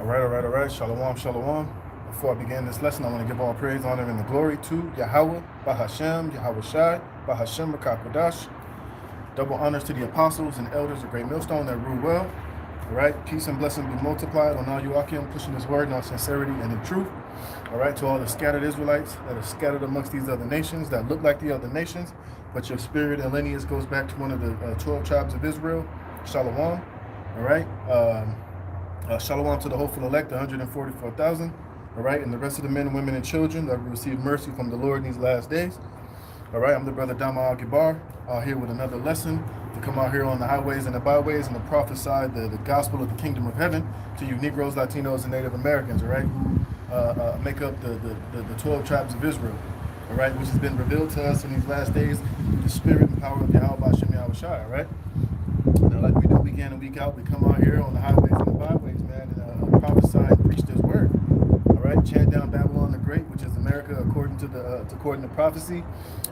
All right. Shalom, shalom. Before I begin this lesson, I want to give all praise, honor, and the glory to Yahweh, Bahashem, Yahweh Shai, Bahashem, Rakakwadash. Double honors to the apostles and elders of Great Millstone that rule well. All right. Peace and blessing be multiplied on all you Akim, pushing this word in all sincerity and in truth. All right. To all the scattered Israelites that are scattered amongst these other nations that look like the other nations, but your spirit and lineage goes back to one of the 12 tribes of Israel. Shalom. All right. Shalom to the hopeful elect, 144,000. All right, and the rest of the men, women, and children that will receive mercy from the Lord in these last days. All right, I'm the brother Dama Al-Gibar, here with another lesson to come out here on the highways and the byways and to prophesy the gospel of the kingdom of heaven to you Negroes, Latinos, and Native Americans, all right, who make up the 12 tribes of Israel, all right, which has been revealed to us in these last days through the spirit and power of Yahweh Bashem Yahweh Shai, all right? Now, like we do week in and week out, we come out here on the highways and the byways, man, and prophesy and preach this word. All right, chant down Babylon the Great, which is America according to prophecy,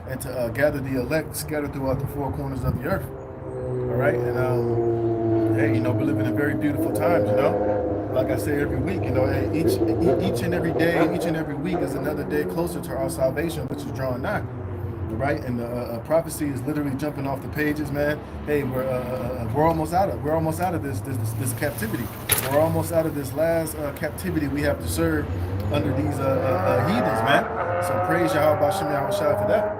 and to gather the elect scattered throughout the four corners of the earth. All right, and hey, we're living in very beautiful times. Like I say every week, hey, each and every day, each and every week is another day closer to our salvation, which is drawing nigh. Right, and the prophecy is literally jumping off the pages, man. Hey, we're almost out of this captivity. We're almost out of this last captivity we have to serve under these heathens, man. So praise Yahweh Bashem Yahweh Shai for that.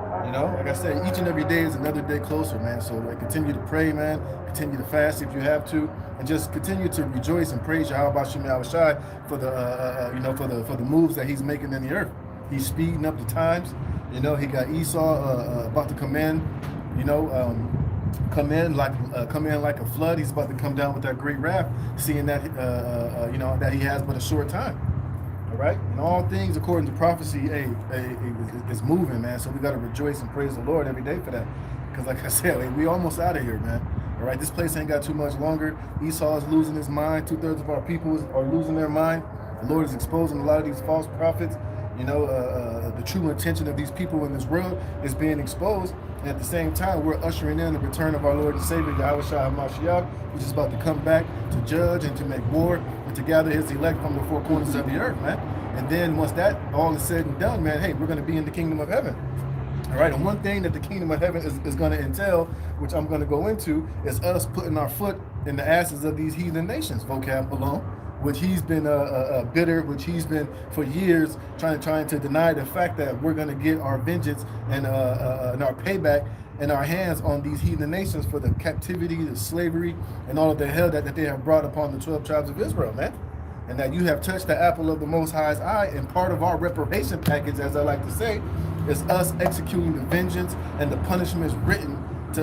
Like I said, each and every day is another day closer, man. So continue to pray, man. Continue to fast if you have to, and just continue to rejoice and praise Yahweh Bashem Yahweh Shai for the moves that He's making in the earth. He's speeding up the times. He got Esau about to come in, come in like a flood. He's about to come down with that great wrath, seeing that that he has but a short time. All right, and all things according to prophecy, is moving, man. So we got to rejoice and praise the Lord every day for that, because like I said, we almost out of here, man. All right, this place ain't got too much longer. Esau is losing his mind. 2/3 of our people are losing their mind. The Lord is exposing a lot of these false prophets. The true intention of these people in this world is being exposed, and at the same time, we're ushering in the return of our Lord and Savior, Yahweh Shai HaMashiach, which is about to come back to judge and to make war and to gather His elect from the four corners of the earth, man. And then once that all is said and done, man, hey, we're going to be in the kingdom of heaven. All right, and one thing that the kingdom of heaven is going to entail, which I'm going to go into, is us putting our foot in the asses of these heathen nations, vocab alone, which he's been bitter, which he's been for years trying to deny the fact that we're going to get our vengeance and our payback in our hands on these heathen nations for the captivity, the slavery, and all of the hell that they have brought upon the 12 tribes of Israel, man. And that you have touched the apple of the Most High's eye, and part of our reparation package, as I like to say, is us executing the vengeance and the punishments written to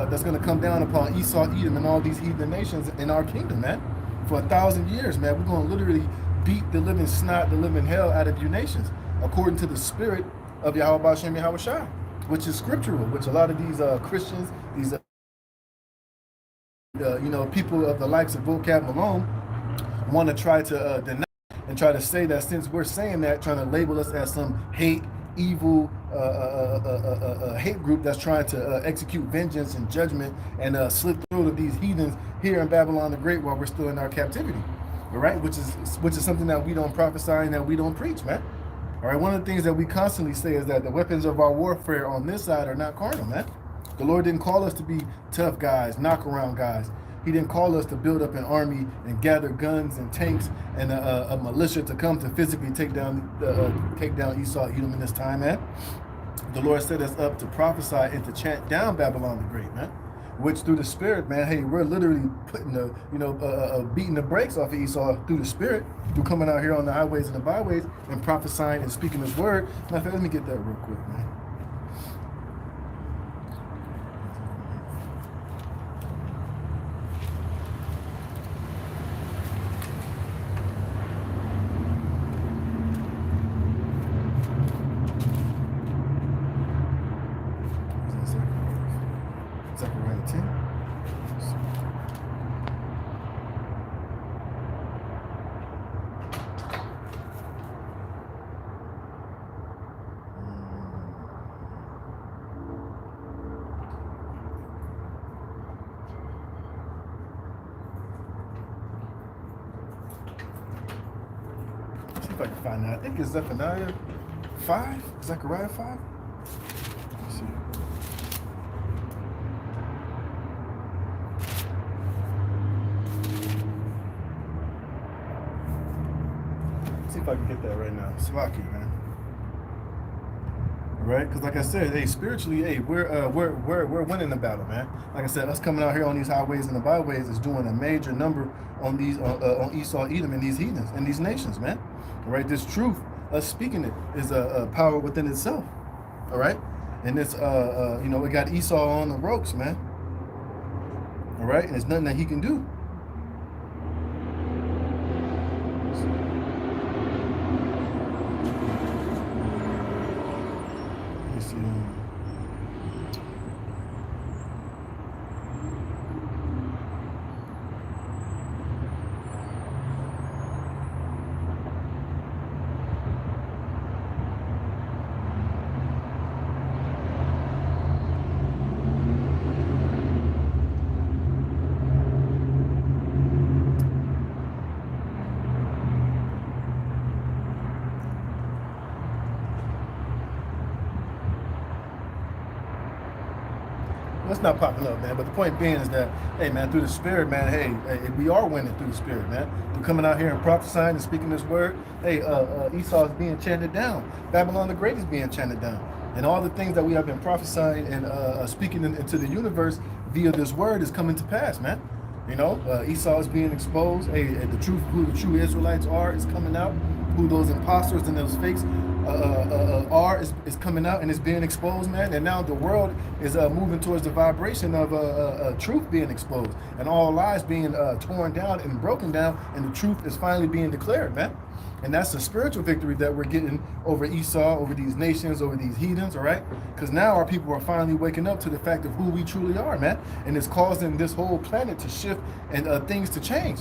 that's going to come down upon Esau, Edom, and all these heathen nations in our kingdom, man. For 1,000 years, man, we're going to literally beat the living snot, the living hell out of you nations, according to the spirit of Yahweh Bashem Yahweh Shai, which is scriptural, which a lot of these Christians, these people of the likes of vocab Malone want to try to deny and try to say that since we're saying that, trying to label us as some evil hate group that's trying to execute vengeance and judgment and slit the throat of these heathens here in Babylon the Great while we're still in our captivity. All right, which is something that we don't prophesy and that we don't preach, man. All right, one of the things that we constantly say is that the weapons of our warfare on this side are not carnal, man. The Lord didn't call us to be tough guys, knock around guys. He didn't call us to build up an army and gather guns and tanks and a militia to come to physically take down Esau, Edom in this time, man. The Lord set us up to prophesy and to chant down Babylon the Great, man. Which through the Spirit, man, hey, we're literally putting beating the brakes off of Esau through the Spirit, through coming out here on the highways and the byways and prophesying and speaking His word. Matter of fact, let me get that real quick, man. Zechariah 10. if I can find that. I think it's Zephaniah 5, Zechariah 5. Let's see. Let's see if I can get that right now. Slovakia, man. Right, because like I said, hey, spiritually, hey, we're winning the battle, man. Like I said, us coming out here on these highways and the byways is doing a major number on these on Esau, Edom, and these heathens and these nations, man. All right, this truth, us speaking it, is a power within itself. All right, and it's you know, it got Esau on the ropes, man. All right, and there's nothing that he can do. It's not popping up, man. But the point being is that, hey, man, through the Spirit, man, hey, we are winning through the Spirit, man. Through coming out here and prophesying and speaking this word, hey, Esau is being chanted down. Babylon the Great is being chanted down. And all the things that we have been prophesying and speaking into the universe via this word is coming to pass, man. You know, Esau is being exposed. Hey, the truth, who the true Israelites are, is coming out. Who those imposters and those fakes is coming out and is being exposed, man. And now the world is moving towards the vibration of truth being exposed and all lies being torn down and broken down, and the truth is finally being declared, man. And that's the spiritual victory that we're getting over Esau, over these nations, over these heathens, all right? Because now our people are finally waking up to the fact of who we truly are, man. And it's causing this whole planet to shift and things to change.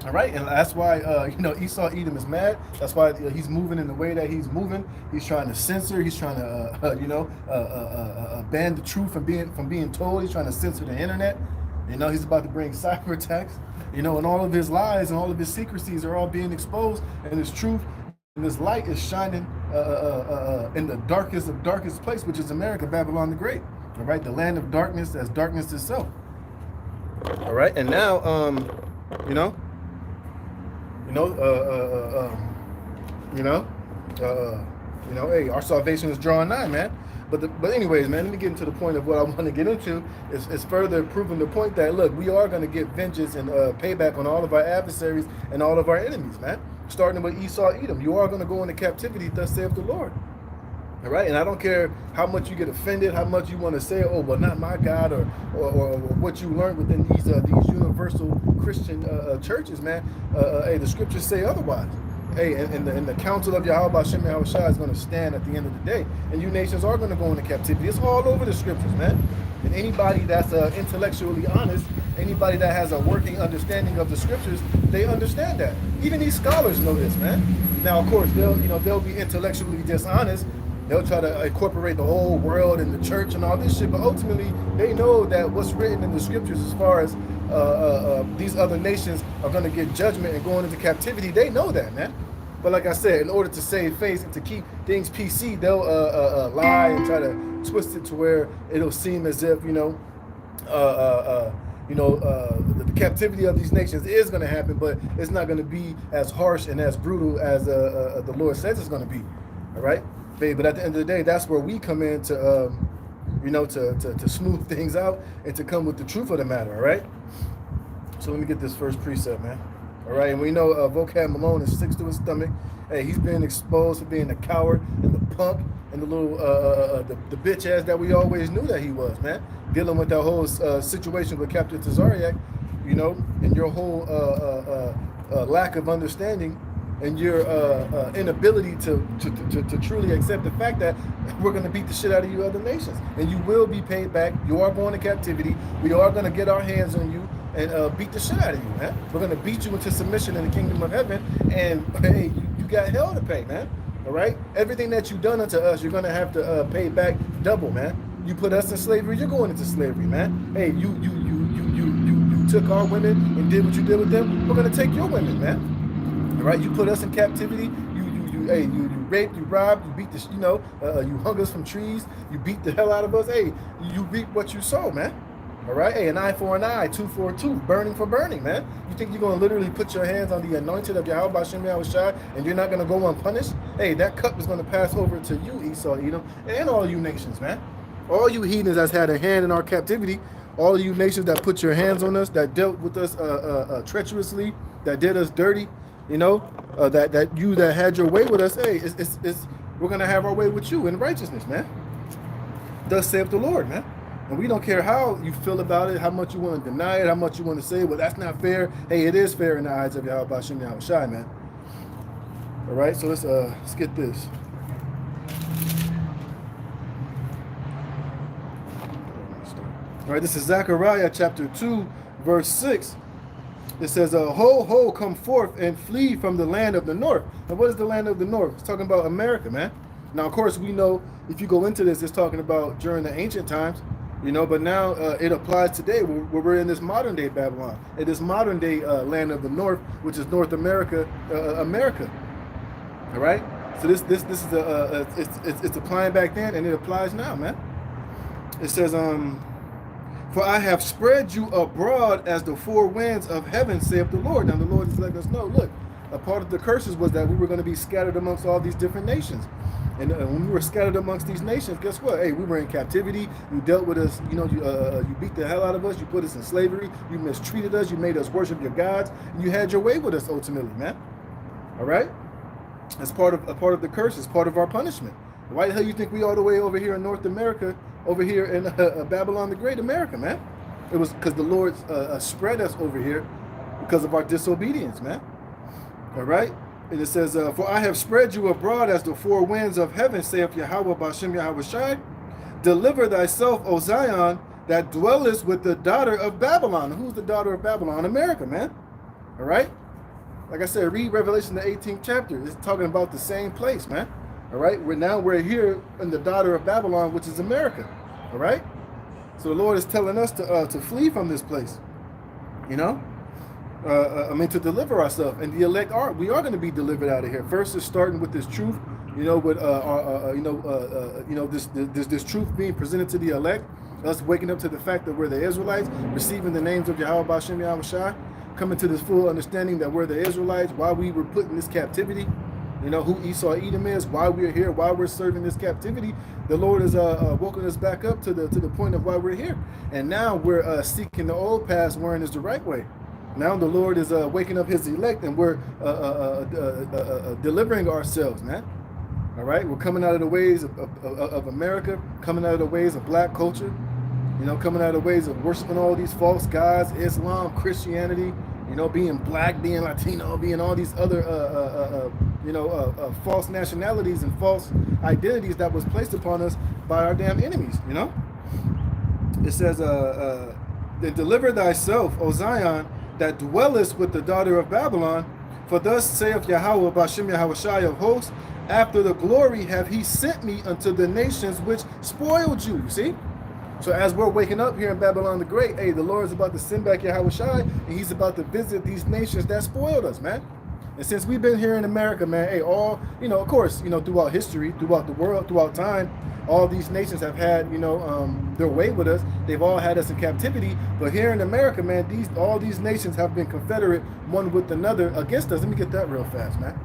All right, and that's why you know, Esau Edom is mad. That's why he's moving in the way that he's moving. He's trying to censor. He's trying to you know, ban the truth from being told. He's trying to censor the internet. You know, he's about to bring cyber attacks. You know, and all of his lies and all of his secrecies are all being exposed, and his truth and this light is shining in the darkest of darkest place, which is America, Babylon the Great. All right, the land of darkness, as darkness itself. All right, and now you know. Hey, our salvation is drawing nigh, man. But anyways, man, let me get into the point of what I want to get into. Is further proving the point that, look, we are going to get vengeance and payback on all of our adversaries and all of our enemies, man. Starting with Esau, Edom, you are going to go into captivity, thus saith the Lord. All right, and I don't care how much you get offended, how much you want to say, oh, well, not my God, or what you learned within these universal Christian churches, man. Hey, the scriptures say otherwise. Hey, and the counsel of Yahweh Hashem Yahushua is going to stand at the end of the day, and you nations are going to go into captivity. It's all over the scriptures, man. And anybody that's intellectually honest, anybody that has a working understanding of the scriptures, they understand that. Even these scholars know this, man. Now, of course, they'll be intellectually dishonest. They'll try to incorporate the whole world and the church and all this shit, but ultimately they know that what's written in the scriptures as far as these other nations are going to get judgment and going into captivity. They know that, man. But like I said, in order to save face and to keep things PC, they'll lie and try to twist it to where it'll seem as if, the captivity of these nations is going to happen, but it's not going to be as harsh and as brutal as the Lord says it's going to be. All right. But at the end of the day, that's where we come in to, to smooth things out and to come with the truth of the matter, all right? So let me get this first precept, man. All right, and we know Vocab Malone is sick to his stomach. Hey, he's been exposed for being a coward and the punk and the little, the bitch ass that we always knew that he was, man. Dealing with that whole situation with Captain Tazariak, and your whole lack of understanding and your inability to truly accept the fact that we're going to beat the shit out of you other nations. And you will be paid back. You are going to captivity. We are going to get our hands on you and beat the shit out of you, man. We're going to beat you into submission in the kingdom of heaven. And, hey, you got hell to pay, man. All right? Everything that you've done unto us, you're going to have to pay back double, man. You put us in slavery, you're going into slavery, man. Hey, you took our women and did what you did with them. We're going to take your women, man. All right, you put us in captivity, you raped, you robbed, you beat the, you hung us from trees, you beat the hell out of us. Hey, you reap what you sow, man. All right, hey, an eye for an eye, tooth for a tooth, burning for burning, man. You think you're gonna literally put your hands on the anointed of Yahweh Hashem Yahushua and you're not gonna go unpunished? Hey, that cup is gonna pass over to you, Esau, Edom, and all you nations, man. All you heathens that's had a hand in our captivity, all you nations that put your hands on us, that dealt with us treacherously, that did us dirty, that you that had your way with us. Hey, we're gonna have our way with you in righteousness, man. Thus saith the Lord, man. And we don't care how you feel about it, how much you want to deny it, how much you want to say, well, that's not fair. Hey, it is fair in the eyes of Yahweh Hashem Yahushua, man. All right, so let's get this. All right, this is Zechariah chapter 2, verse 6. It says, ho, ho, come forth and flee from the land of the north. Now, what is the land of the north? It's talking about America, man. Now, of course, we know if you go into this, it's talking about during the ancient times. But now it applies today where we're in this modern day Babylon, in this modern day land of the north, which is North America, America. All right. So this is it's applying back then, and it applies now, man. It says, for I have spread you abroad as the four winds of heaven, saith the Lord. Now the Lord is letting us know, look, a part of the curses was that we were going to be scattered amongst all these different nations. And when we were scattered amongst these nations, guess what? Hey, we were in captivity. You dealt with us. You beat the hell out of us. You put us in slavery. You mistreated us. You made us worship your gods. And you had your way with us ultimately, man. All right? That's part of the curse. It's part of our punishment. Why the hell you think we all the way over here in North America, over here in Babylon the Great, America, man? It was because the Lord spread us over here because of our disobedience, man. All right? And it says, for I have spread you abroad as the four winds of heaven, saith Yahweh Bashem Yahushai. Deliver thyself, O Zion, that dwellest with the daughter of Babylon. Who's the daughter of Babylon? America, man. All right? Like I said, read Revelation, the 18th chapter. It's talking about the same place, man. All right? We're here in the daughter of Babylon, which is America. All right? So the Lord is telling us to flee from this place. To deliver ourselves, and the elect we are going to be delivered out of here. First is starting with this truth, this truth being presented to the elect, us waking up to the fact that we're the Israelites, receiving the names of Yahweh Bashem Yahushua, coming to this full understanding that we're the Israelites, why we were put in this captivity, who Esau Edom is, why we're here, why we're serving this captivity. The Lord has woken us back up to the point of why we're here, and now we're seeking the old path, wherein is the right way. Now the Lord is waking up his elect, and we're delivering ourselves, man. All right? We're coming out of the ways of America, coming out of the ways of black culture, coming out of the ways of worshiping all these false gods, Islam, Christianity, being black, being Latino, being all these other, false nationalities and false identities that was placed upon us by our damn enemies, It says, then deliver thyself, O Zion, that dwellest with the daughter of Babylon. For thus saith Yahweh Bashem Yahushai of hosts, after the glory have he sent me unto the nations which spoiled you. See? So as we're waking up here in Babylon the Great, hey, the Lord is about to send back Yahushai, and he's about to visit these nations that spoiled us, man. And since we've been here in America, man, hey, of course, throughout history, throughout the world, throughout time, all these nations have had, their way with us. They've all had us in captivity. But here in America, man, all these nations have been confederate one with another against us. Let me get that real fast, man.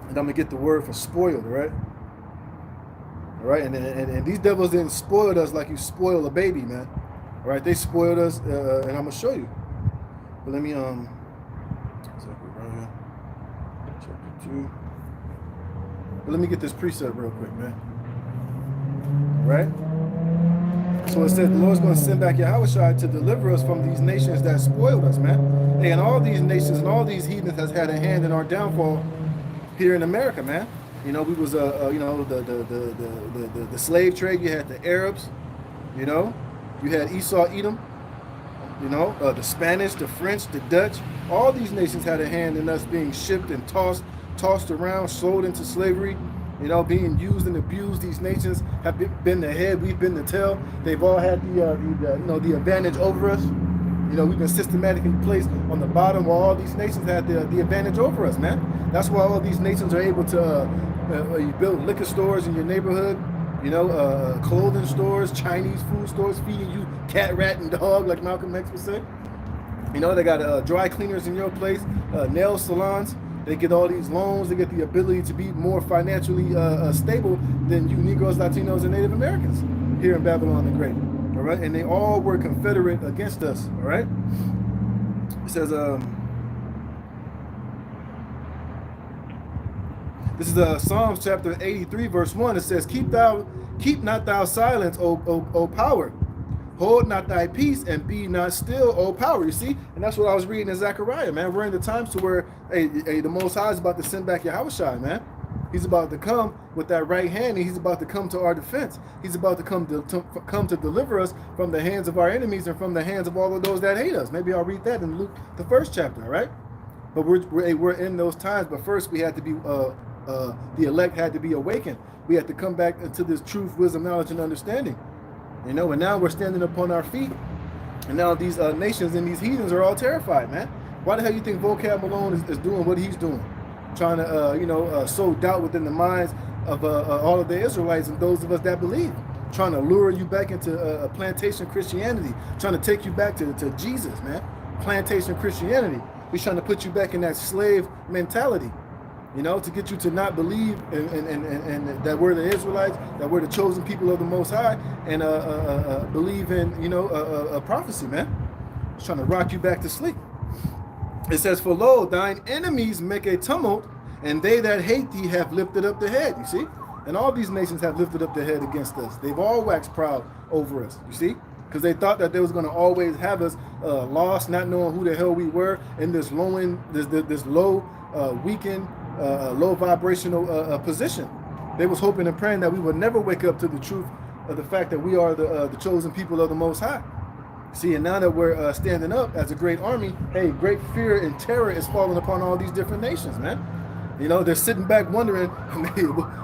And I'm going to get the word for spoiled, all right? All right, and these devils didn't spoil us like you spoil a baby, man. All right, they spoiled us, and I'm going to show you. But let me, chapter 2. But let me get this precept real quick, man. Right? So it says the Lord's going to send back Yahushua to deliver us from these nations that spoiled us, man. Hey, and all these nations and all these heathens has had a hand in our downfall here in America, man. We was the slave trade. You had the Arabs, you had Esau Edom, the Spanish, the French, the Dutch. All these nations had a hand in us being shipped and tossed around, sold into slavery. Being used and abused. These nations have been the head, we've been the tail. They've all had the advantage over us. You know, we've been systematically placed on the bottom while all these nations had the advantage over us, man. That's why all these nations are able to you build liquor stores in your neighborhood, you know, clothing stores, Chinese food stores feeding you cat, rat, and dog, like Malcolm X would say. You know, they got dry cleaners in your place, nail salons. They get all these loans. They get the ability to be more financially stable than you Negroes, Latinos, and Native Americans here in Babylon the Great. All right, and they all were confederate against us. All right. It says, this is Psalms chapter 83, verse 1. It says, keep not thou silence, O power. Hold not thy peace and be not still, O power. You see? And that's what I was reading in Zechariah, man. We're in the times to where the Most High is about to send back Yahushua, man. He's about to come with that right hand, and he's about to come to our defense. He's about to come to deliver us from the hands of our enemies and from the hands of all of those that hate us. Maybe I'll read that in Luke, the 1st chapter, all right? But we're in those times, but first we had to be, the elect had to be awakened. We had to come back into this truth, wisdom, knowledge, and understanding. You know, and now we're standing upon our feet, and now these nations and these heathens are all terrified, man. Why the hell you think Vocab Malone is doing what he's doing? Trying to, sow doubt within the minds of all of the Israelites and those of us that believe. Trying to lure you back into plantation Christianity. Trying to take you back to Jesus, man. Plantation Christianity. He's trying to put you back in that slave mentality. You know, to get you to not believe and that we're the Israelites, that we're the chosen people of the Most High, and believe in, a prophecy, man. It's trying to rock you back to sleep. It says, for lo, thine enemies make a tumult, and they that hate thee have lifted up the head. You see? And all these nations have lifted up their head against us. They've all waxed proud over us. You see? Because they thought that they was going to always have us lost, not knowing who the hell we were in this low, weakened, low vibrational position. They was hoping and praying that we would never wake up to the truth of the fact that we are the chosen people of the Most High. See, and now that we're standing up as a great army, hey, great fear and terror is falling upon all these different nations, man. You know, they're sitting back wondering,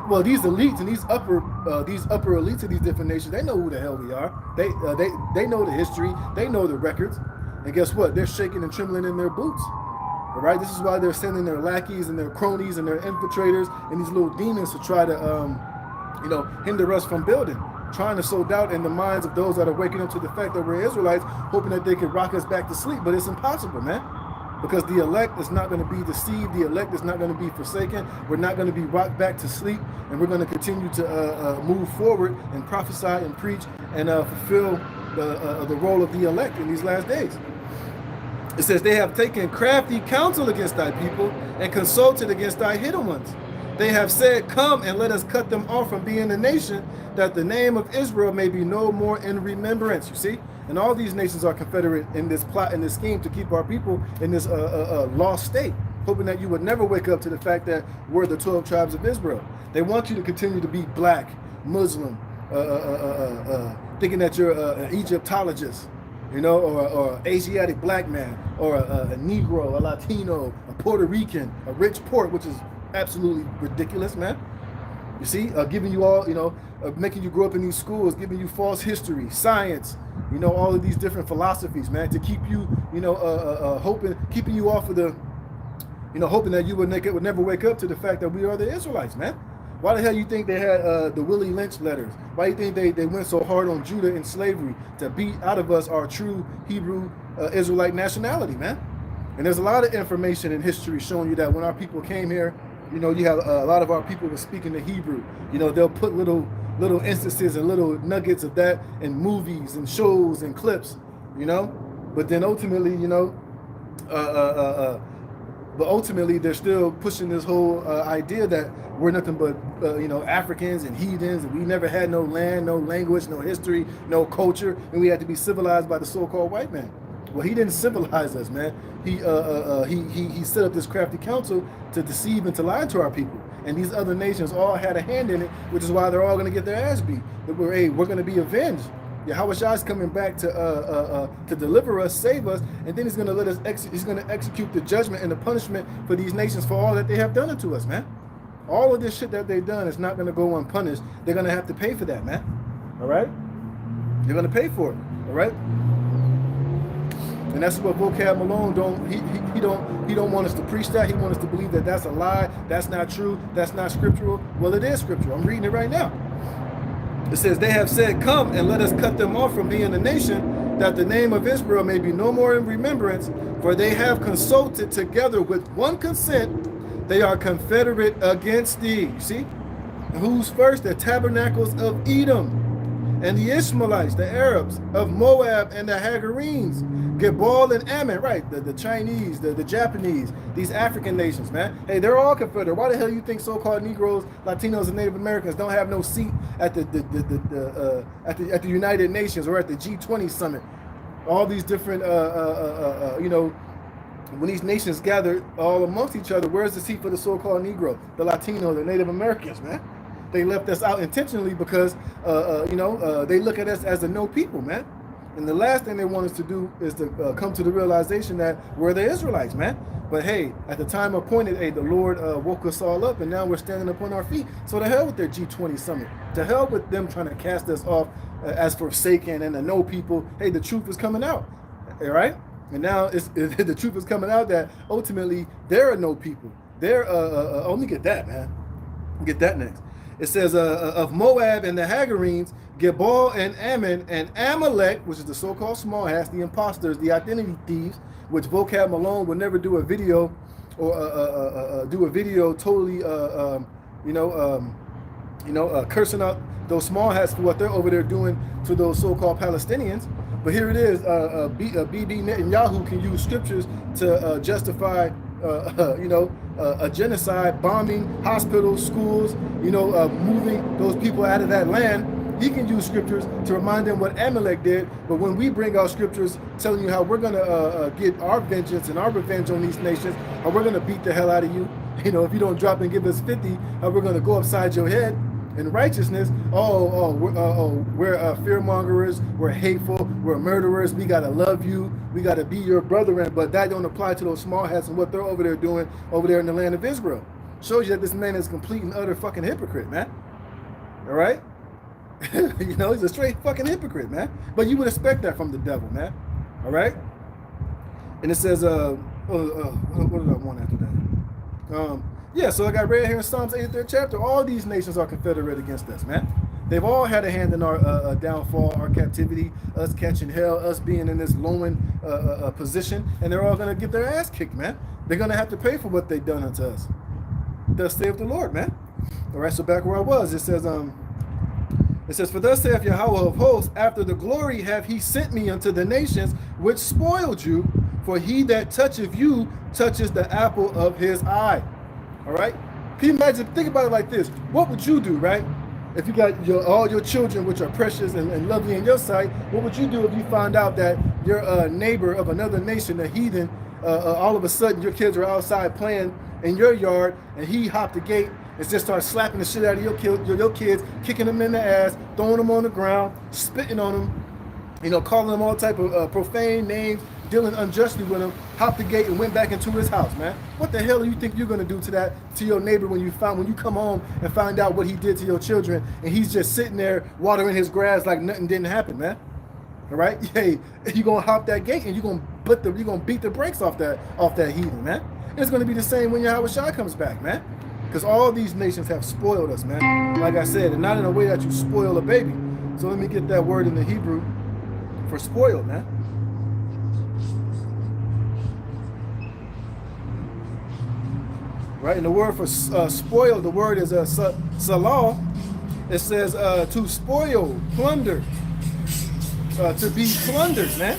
well, these elites and these upper elites of these different nations, they know who the hell we are. They know the history, they know the records, and guess what? They're shaking and trembling in their boots. All right, this is why they're sending their lackeys and their cronies and their infiltrators and these little demons to try to, hinder us from building, trying to sow doubt in the minds of those that are waking up to the fact that we're Israelites, hoping that they could rock us back to sleep. But it's impossible, man, because the elect is not going to be deceived. The elect is not going to be forsaken. We're not going to be rocked back to sleep, and we're going to continue to move forward and prophesy and preach and fulfill the role of the elect in these last days. It says, they have taken crafty counsel against thy people and consulted against thy hidden ones. They have said, come and let us cut them off from being a nation, that the name of Israel may be no more in remembrance. You see? And all these nations are confederate in this plot, in this scheme to keep our people in this lost state, hoping that you would never wake up to the fact that we're the 12 tribes of Israel. They want you to continue to be black, Muslim, thinking that you're an Egyptologist, or Asiatic black man, or a Negro, a Latino, a Puerto Rican, a rich port, which is absolutely ridiculous, man. You see, giving you all, making you grow up in these schools, giving you false history, science, all of these different philosophies, man, to keep you, keeping you off of the, hoping that you would never wake up to the fact that we are the Israelites, man. Why the hell you think they had the Willie Lynch letters? Why do you think they went so hard on Judah in slavery to beat out of us our true Hebrew Israelite nationality, man? And there's a lot of information in history showing you that when our people came here, you have a lot of our people were speaking the Hebrew. They'll put little instances and little nuggets of that in movies and shows and clips, But then ultimately, but ultimately they're still pushing this whole idea that we're nothing but, Africans and heathens, and we never had no land, no language, no history, no culture, and we had to be civilized by the so-called white man. Well, he didn't civilize us, man. He set up this crafty council to deceive and to lie to our people. And these other nations all had a hand in it, which is why they're all going to get their ass beat. We're going to be avenged. Yahushua is coming back to deliver us, save us, and then he's going to let us. He's going to execute the judgment and the punishment for these nations for all that they have done unto us, man. All of this shit that they've done is not going to go unpunished. They're going to have to pay for that, man. All right? They're going to pay for it. All right? And that's what Vocab Malone he don't want us to preach that. He wants us to believe that that's a lie, that's not true, that's not scriptural. Well, it is scriptural. I'm reading it right now. It says, they have said, come and let us cut them off from being a nation, that the name of Israel may be no more in remembrance, for they have consulted together with one consent, they are confederate against thee. You see? Who's first? The tabernacles of Edom, and the Ishmaelites, the Arabs, of Moab, and the Hagarenes, Gebal and Ammon, right? The Chinese, the Japanese, these African nations, man. Hey, they're all confederate. Why the hell you think so-called Negroes, Latinos, and Native Americans don't have no seat at the United Nations or at the G20 summit? All these different, you know, when these nations gather all amongst each other, where's the seat for the so-called Negro, the Latino, the Native Americans, man? They left us out intentionally because, you know, they look at us as a no people, man. And the last thing they want us to do is to come to the realization that we're the Israelites, man. But hey, at the time appointed, hey, the Lord woke us all up, and now we're standing up on our feet. So to hell with their G20 summit. To hell with them trying to cast us off as forsaken and the no people. Hey, the truth is coming out, all right? And now the truth is coming out that ultimately there are no people. They're, let me get that, man. Get that next. It says, of Moab and the Hagarenes, Gebal and Ammon, and Amalek, which is the so-called small hats, the imposters, the identity thieves, which Vocab Malone would never do a video or totally, cursing out those small hats for what they're over there doing to those so-called Palestinians. But here it is, Bibi Netanyahu can use scriptures to justify a genocide, bombing hospitals, schools, moving those people out of that land. He can use scriptures to remind them what Amalek did. But when we bring out scriptures telling you how we're going to get our vengeance and our revenge on these nations, how we're going to beat the hell out of you, if you don't drop and give us 50, how we're going to go upside your head in righteousness. We're fear-mongers, we're hateful, we're murderers, we got to love you, we got to be your brethren. But that don't apply to those small hats and what they're over there doing over there in the land of Israel. Shows you that this man is a complete and utter fucking hypocrite, man. All right? He's a straight fucking hypocrite, man. But you would expect that from the devil, man. All right? And it says, what did I want after that? Yeah, so like I read here in Psalms 83rd chapter, all these nations are confederate against us, man. They've all had a hand in our downfall, our captivity, us catching hell, us being in this lowing position, and they're all going to get their ass kicked, man. They're going to have to pay for what they've done unto us. Thus saith the Lord, man. All right, so back where I was, it says, for thus saith Yahweh of hosts, after the glory have he sent me unto the nations which spoiled you, for he that toucheth you touches the apple of his eye. All right? Can you imagine, think about it like this. What would you do, right? If you got all your children, which are precious and lovely in your sight, what would you do if you found out that your neighbor of another nation, a heathen, all of a sudden your kids are outside playing in your yard, and he hopped the gate and just started slapping the shit out of your kids, kicking them in the ass, throwing them on the ground, spitting on them, calling them all type of profane names, dealing unjustly with him, hopped the gate and went back into his house, man. What the hell do you think you're gonna do to your neighbor when you come home and find out what he did to your children, and he's just sitting there watering his grass like nothing didn't happen, man? All right, hey, you're gonna hop that gate and you're gonna beat the brakes off that heathen, man. And it's gonna be the same when Yahweh Shai comes back, man. Because all these nations have spoiled us, man. Like I said, and not in a way that you spoil a baby. So let me get that word in the Hebrew for spoiled, man. Right, and the word for spoil, the word is salah. It says to spoil, plunder, to be plundered, man.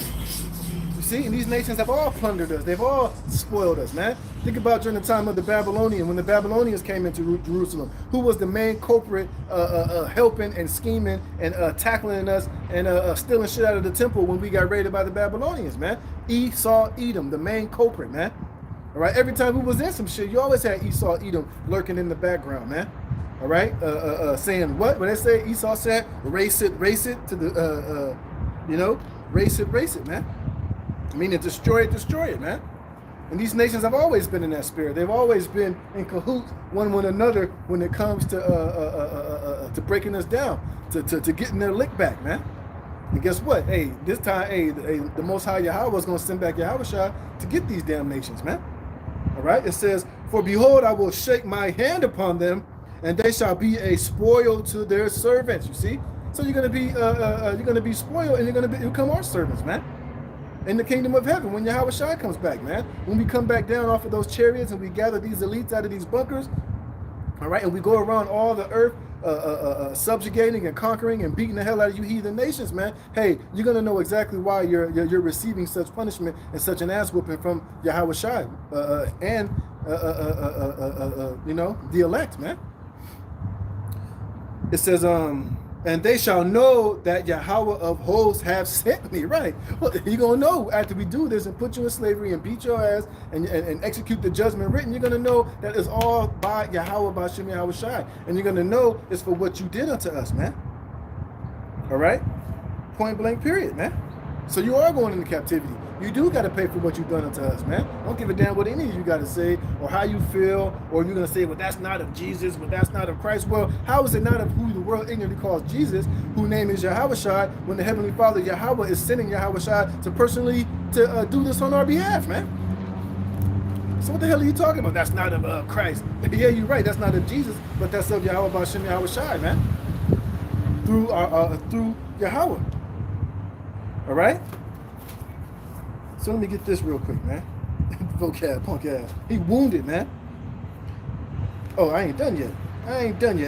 You see, and these nations have all plundered us. They've all spoiled us, man. Think about during the time of the Babylonians, when the Babylonians came into Jerusalem. Who was the main culprit helping and scheming and tackling us and stealing shit out of the temple when we got raided by the Babylonians, man? Esau, Edom, the main culprit, man. All right, every time we was in some shit, you always had Esau, Edom lurking in the background, man. All right, saying what? When they say Esau said, race it to the, race it, man. Meaning destroy it, man. And these nations have always been in that spirit. They've always been in cahoots one with another when it comes to breaking us down, to getting their lick back, man. And guess what? Hey, this time, the Most High Yahweh is going to send back Yahushua to get these damn nations, man. All right? It says, for behold, I will shake my hand upon them, and they shall be a spoil to their servants. You see? So you're going to be spoiled, and you're going to become our servants, man. In the kingdom of heaven, when Yahushua comes back, man. When we come back down off of those chariots and we gather these elites out of these bunkers, all right, and we go around all the earth, subjugating and conquering and beating the hell out of you heathen nations, man. Hey, you're gonna know exactly why you're receiving such punishment and such an ass whooping from Yahushua and you know, the elect, man. It says, and they shall know that Yahweh of hosts have sent me. Right. Well, you're going to know after we do this and put you in slavery and beat your ass and execute the judgment written, you're going to know that it's all by Yahweh, by Shem Yahushai. And you're going to know it's for what you did unto us, man. All right? Point blank period, man. So you are going into captivity. You do got to pay for what you've done unto us, man. I don't give a damn what any of you got to say or how you feel, or you're going to say, well, that's not of Jesus, but that's not of Christ. Well, how is it not of who the world ignorantly calls Jesus, whose name is Yahushua, when the Heavenly Father, Yahweh, is sending Yahushua to personally do this on our behalf, man? So what the hell are you talking about? That's not of Christ. Yeah, you're right. That's not of Jesus, but that's of Yahweh B'Shem Yahushua, man. Through Yahweh. All right? So let me get this real quick, man. Vocab, punk ass. He wounded, man. Oh, I ain't done yet.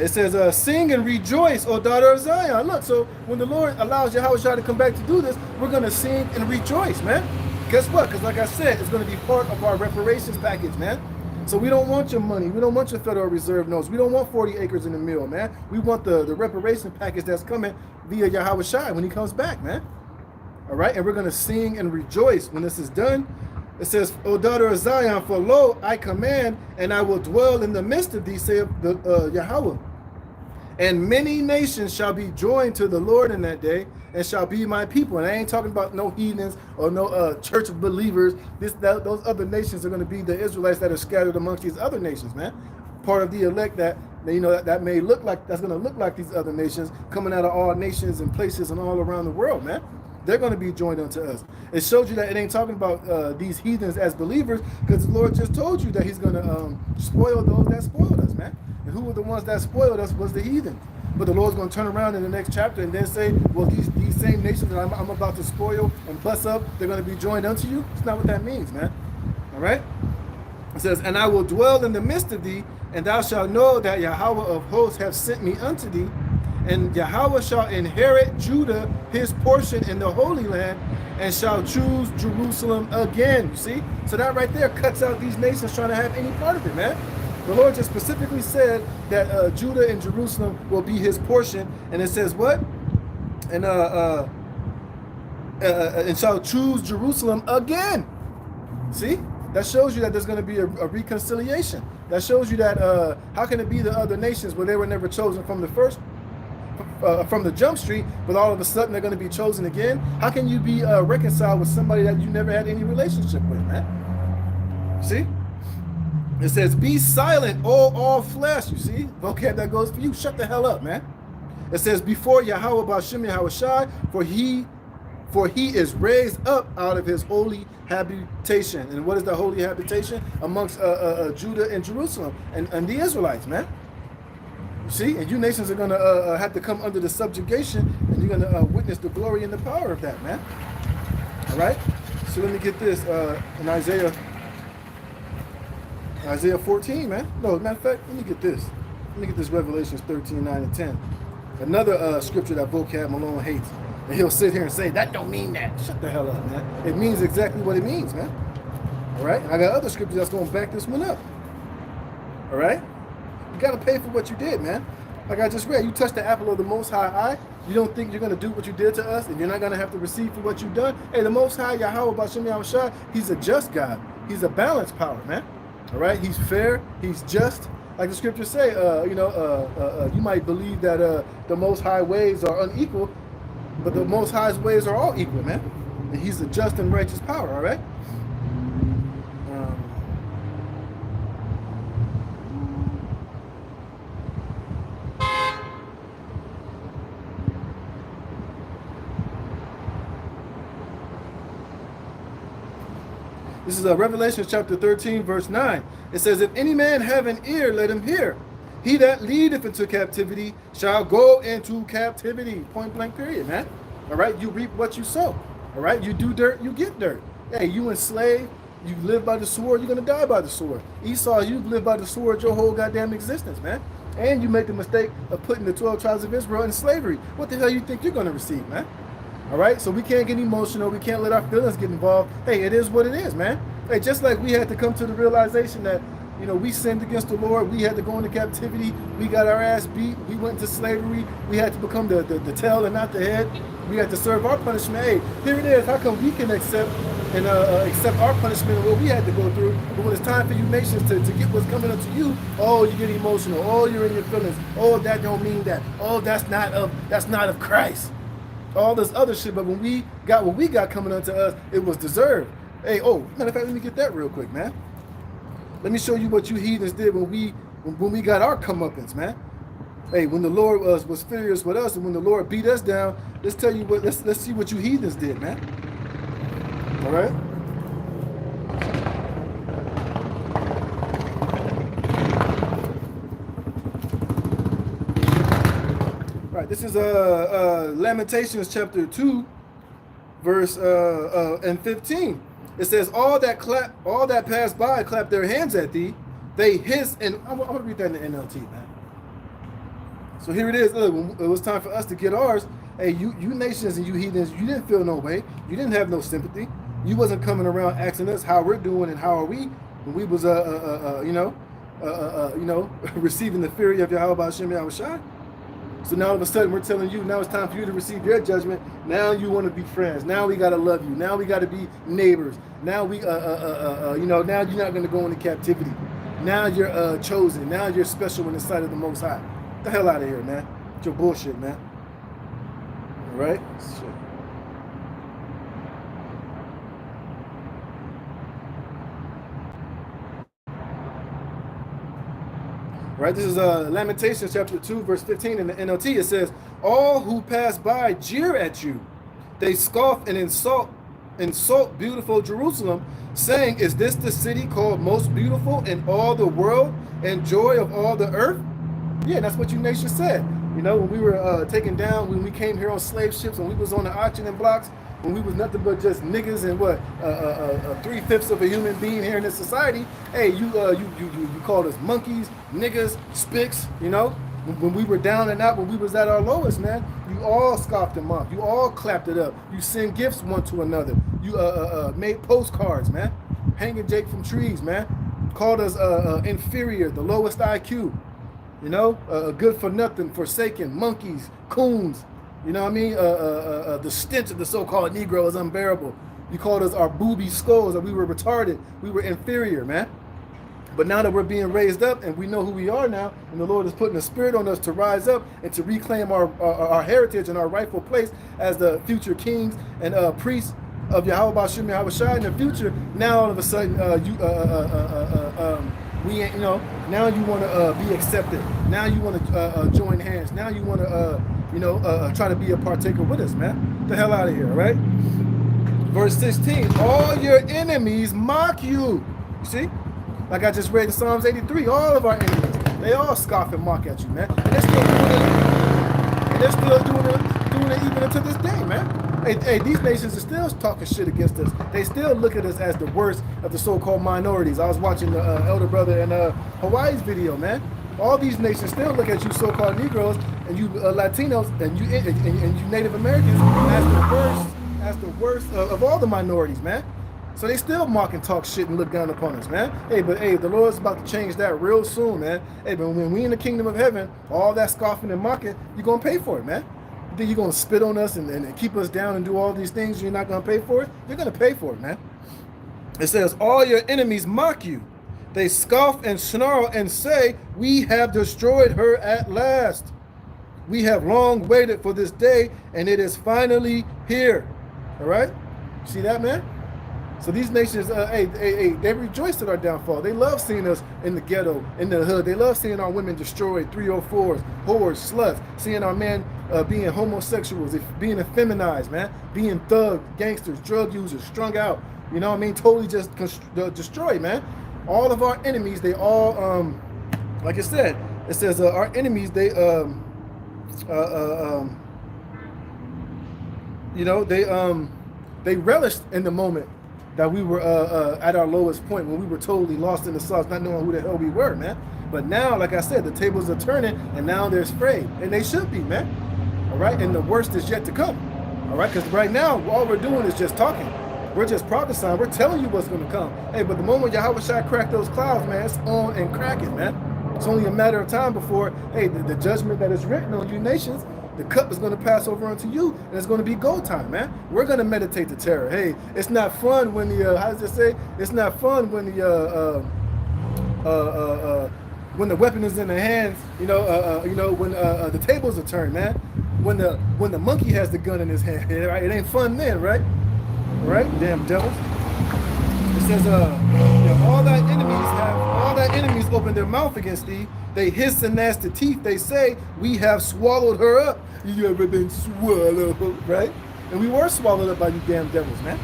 It says, sing and rejoice, O daughter of Zion. Look, so when the Lord allows Yahushua to come back to do this, we're going to sing and rejoice, man. Guess what? Because like I said, it's going to be part of our reparations package, man. So we don't want your money. We don't want your Federal Reserve notes. We don't want 40 acres in the mill, man. We want the reparation package that's coming via Yahushua when he comes back, man. All right, and we're going to sing and rejoice when this is done. It says, O daughter of Zion, for lo, I command, and I will dwell in the midst of thee, saith the Yahweh. And many nations shall be joined to the Lord in that day, and shall be my people. And I ain't talking about no heathens or no church of believers. Those other nations are going to be the Israelites that are scattered amongst these other nations, man. Part of the elect that, you know, that may look like, that's going to look like these other nations coming out of all nations and places and all around the world, man. They're going to be joined unto us. It showed you that it ain't talking about these heathens as believers, because the Lord just told you that he's going to spoil those that spoiled us, man. And who were the ones that spoiled us was the heathen. But the Lord's going to turn around in the next chapter and then say, well, these same nations that I'm about to spoil and bust up, they're going to be joined unto you. That's not what that means, man. All right? It says, and I will dwell in the midst of thee, and thou shalt know that Yahweh of hosts have sent me unto thee. And Yahweh shall inherit Judah his portion in the Holy Land, and shall choose Jerusalem again. You see? So that right there cuts out these nations trying to have any part of it, man. The Lord just specifically said that Judah and Jerusalem will be his portion. And it says what? And shall choose Jerusalem again. See? That shows you that there's going to be a reconciliation. That shows you that how can it be the other nations where they were never chosen from the first from the jump street, but all of a sudden they're going to be chosen again? How can you be reconciled with somebody that you never had any relationship with, man? See? It says, be silent, all flesh. You see? Vocab that goes for you. Shut the hell up, man. It says, before Yahweh B'Shem Yahushai, for he is raised up out of his holy habitation. And what is the holy habitation? Amongst Judah and Jerusalem and the Israelites, man. You see? And you nations are going to have to come under the subjugation, and you're going to witness the glory and the power of that, man. All right? So let me get this in Isaiah 14, man. No, matter of fact, let me get this. Let me get this Revelations 13, 9, and 10. Another scripture that Vocab Malone hates. And he'll sit here and say, that don't mean that. Shut the hell up, man. It means exactly what it means, man. All right? I got other scriptures that's going to back this one up. All right? You got to pay for what you did, man. Like I just read, you touched the apple of the Most High eye. You don't think you're going to do what you did to us and you're not going to have to receive for what you've done? Hey, the Most High, Yahweh B'Shem Yahushua, he's a just God. He's a balanced power, man. All right? He's fair. He's just. Like the scriptures say, you might believe that the Most High ways are unequal, but the Most High's ways are all equal, man. And he's a just and righteous power, all right? This is Revelation chapter 13, verse 9. It says, if any man have an ear, let him hear. He that leadeth into captivity shall go into captivity. Point blank period, man. All right, you reap what you sow. All right, you do dirt, you get dirt. Hey, you enslaved, you live by the sword, you're going to die by the sword. Esau, you've lived by the sword your whole goddamn existence, man. And you make the mistake of putting the 12 tribes of Israel in slavery. What the hell you think you're going to receive, man? All right, so we can't get emotional. We can't let our feelings get involved. Hey, it is what it is, man. Hey, just like we had to come to the realization that, you know, we sinned against the Lord. We had to go into captivity. We got our ass beat. We went into slavery. We had to become the tail and not the head. We had to serve our punishment. Hey, here it is. How come we can accept our punishment and what we had to go through? But when it's time for you nations to get what's coming up to you, oh, you get emotional. Oh, you're in your feelings. Oh, that don't mean that. Oh, that's not of Christ. All this other shit. But when we got what we got coming unto us, it was deserved. Hey, oh, matter of fact, let me get that real quick, man. Let me show you what you heathens did when we got our comeuppance, man. Hey, when the Lord was furious with us and when the Lord beat us down, let's tell you what. Let's see what you heathens did, man. All right. All right. This is Lamentations chapter 2, verse and 15. It says, all that pass by clap their hands at thee. They hiss, and I'm going to read that in the NLT, man. So here it is. Look, it was time for us to get ours. Hey, you nations and you heathens, you didn't feel no way. You didn't have no sympathy. You wasn't coming around asking us how we're doing and how are we when we was, receiving the fury of Yahweh Hashem Yahushua. So now all of a sudden we're telling you, now it's time for you to receive your judgment. Now you want to be friends. Now we got to love you. Now we got to be neighbors. Now we, now you're not going to go into captivity. Now you're chosen. Now you're special in the sight of the Most High. Get the hell out of here, man. It's your bullshit, man. All right? Shit. Right, this is Lamentations chapter 2, verse 15 in the NLT. It says, all who pass by jeer at you. They scoff and insult beautiful Jerusalem, saying, is this the city called most beautiful in all the world and joy of all the earth? Yeah, that's what you nations said. You know, when we were taken down, when we came here on slave ships, when we was on the auctioning blocks, when we was nothing but just niggas and what 3/5 of a human being here in this society. Hey, you called us monkeys, niggas, spicks. You know, when we were down and out, when we was at our lowest, man, you all scoffed and mocked. You all clapped it up. You sent gifts one to another. You made postcards, man, hanging Jake from trees, man. Called us inferior, the lowest IQ. You know, good for nothing, forsaken, monkeys, coons. You know what I mean? The stench of the so-called Negro is unbearable. You called us our booby skulls, that we were retarded. We were inferior, man. But now that we're being raised up and we know who we are now, and the Lord is putting a spirit on us to rise up and to reclaim our heritage and our rightful place as the future kings and priests of Yahweh Hashem Yahushua in the future, now all of a sudden we ain't, now you want to be accepted. Now you want to join hands. Now you want to, try to be a partaker with us, man. Get the hell out of here, all right? Verse 16, all your enemies mock you. You see? Like I just read in Psalms 83, all of our enemies, they all scoff and mock at you, man. And they're still doing it. And they're still doing it even unto this day, man. Hey, these nations are still talking shit against us. They still look at us as the worst of the so-called minorities. I was watching the elder brother in Hawaii's video, man. All these nations still look at you so-called Negroes and you Latinos and you Native Americans as the worst of all the minorities, man. So they still mock and talk shit and look down upon us, man. Hey, but hey, the Lord's about to change that real soon, man. Hey, but when we in the kingdom of heaven, all that scoffing and mocking, you're going to pay for it, man. You think you're going to spit on us and keep us down and do all these things, you're not going to pay for it? You're going to pay for it, man. It says, all your enemies mock you. They scoff and snarl and say, we have destroyed her at last. We have long waited for this day, and it is finally here. All right? See that, man? So these nations, they rejoice at our downfall. They love seeing us in the ghetto, in the hood. They love seeing our women destroyed, 304s, whores, sluts, seeing our men being homosexuals, being effeminized, man, being thugs, gangsters, drug users, strung out, You know what I mean? Totally just destroyed, man. All of our enemies, they all, like I said, it says our enemies, they, you know, they relished in the moment that we were at our lowest point, when we were totally lost in the sauce, not knowing who the hell we were, man. But now, like I said, the tables are turning, and now they're afraid, and they should be, man. All right, and the worst is yet to come. All right, because right now, all we're doing is just talking. We're just prophesying. We're telling you what's going to come. Hey, but the moment Yahweh Shai crack those clouds, man, it's on and cracking, man. It's only a matter of time before, hey, the judgment that is written on you nations, the cup is going to pass over unto you, and it's going to be go time, man. We're going to meditate the terror. Hey, it's not fun when the, how does it say? It's not fun when the weapon is in the hands, when the tables are turned, man. When the monkey has the gun in his hand, right? It ain't fun then, right? Right? Damn devils. It says, all thy enemies open their mouth against thee. They hiss and gnash the teeth. They say, we have swallowed her up. You ever been swallowed, right? And we were swallowed up by you damn devils, man.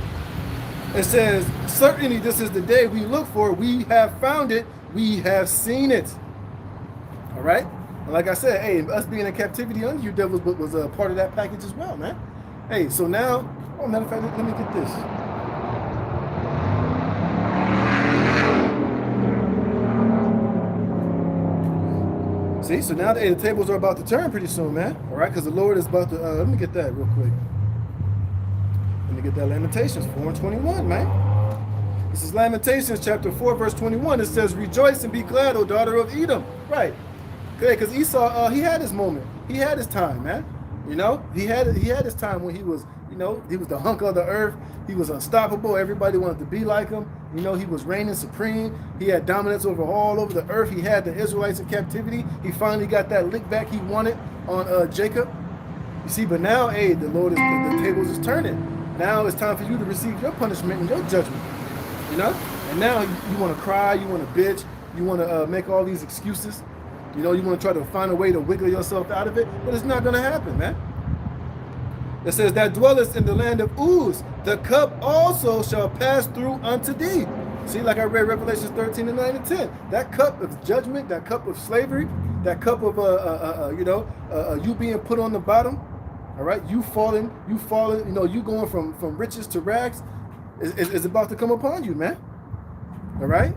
It says, certainly this is the day we look for. We have found it. We have seen it. All right? And like I said, hey, us being in captivity under you devils was a part of that package as well, man. Hey, so now, oh, matter of fact, let me get this. See, so now the tables are about to turn pretty soon, man. All right, because the Lord is about to, let me get that real quick. Let me get that Lamentations 4:21, man. This is Lamentations chapter 4, verse 21. It says, rejoice and be glad, O daughter of Edom. Right. Okay, because Esau, he had his moment. He had his time, man. You know, he had his time when he was, he was the hunk of the earth. He was unstoppable. Everybody wanted to be like him. You know, he was reigning supreme. He had dominance all over the earth. He had the Israelites in captivity. He finally got that lick back he wanted on Jacob. You see, but now, hey, the Lord the tables is turning. Now it's time for you to receive your punishment and your judgment. You know, and now you want to cry, you want to bitch, you want to make all these excuses. You know, you want to try to find a way to wiggle yourself out of it, but it's not going to happen, man. It says, that dwellest in the land of Uz, the cup also shall pass through unto thee. See, like I read Revelations 13 and 9 and 10. That cup of judgment, that cup of slavery, that cup of, you being put on the bottom, all right, you falling, you going from riches to rags, is about to come upon you, man. All right?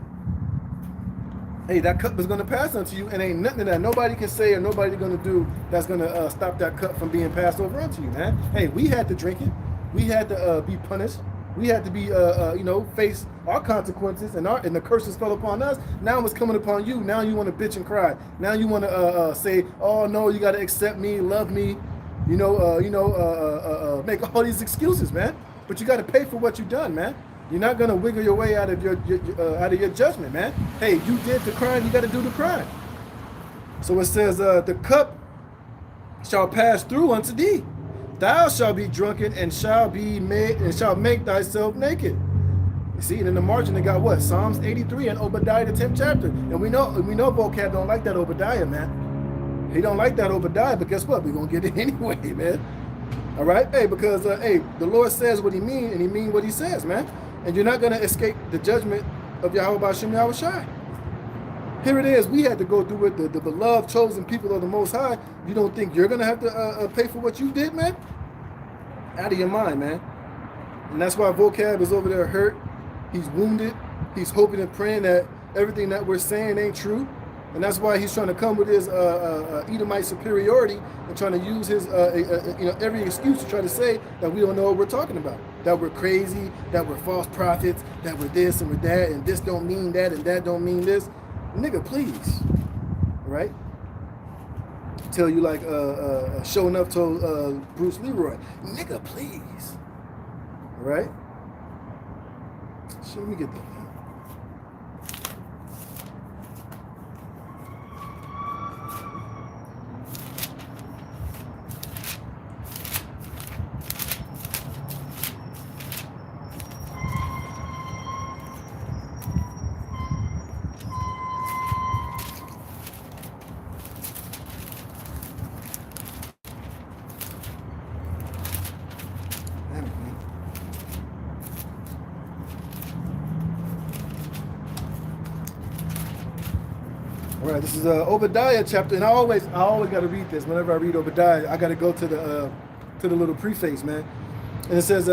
Hey, that cup is going to pass unto you, and ain't nothing that nobody can say or nobody going to do that's going to stop that cup from being passed over unto you, man. Hey, we had to drink it. We had to be punished. We had to be, face our consequences, and the curses fell upon us. Now it's coming upon you. Now you want to bitch and cry. Now you want to say, oh, no, you got to accept me, love me, make all these excuses, man. But you got to pay for what you've done, man. You're not gonna wiggle your way out of your judgment, man. Hey, you did the crime, you got to do the crime. So it says, the cup shall pass through unto thee. Thou shalt be drunken and shall make thyself naked. You see, and in the margin they got what? Psalms 83 and Obadiah the 10th chapter. And we know Vocab don't like that Obadiah, man. He don't like that Obadiah, but guess what? We're gonna get it anyway, man. All right, hey, because the Lord says what He means, and He means what He says, man. And you're not going to escape the judgment of Yahweh B'Shem Yahweh Shai. Here it is. We had to go through it. The beloved, chosen people of the Most High. You don't think you're going to have to pay for what you did, man? Out of your mind, man. And that's why Vocab is over there hurt. He's wounded. He's hoping and praying that everything that we're saying ain't true. And that's why he's trying to come with his Edomite superiority and trying to use his every excuse to try to say that we don't know what we're talking about, that we're crazy, that we're false prophets, that we're this and we're that, and this don't mean that and that don't mean this. Nigga, please, right? Tell you like Show Enough told Bruce Leroy, nigga, please, right? So let me get that. All right, this is Obadiah chapter, and I always got to read this whenever I read Obadiah. I got to go to the little preface, man, and it says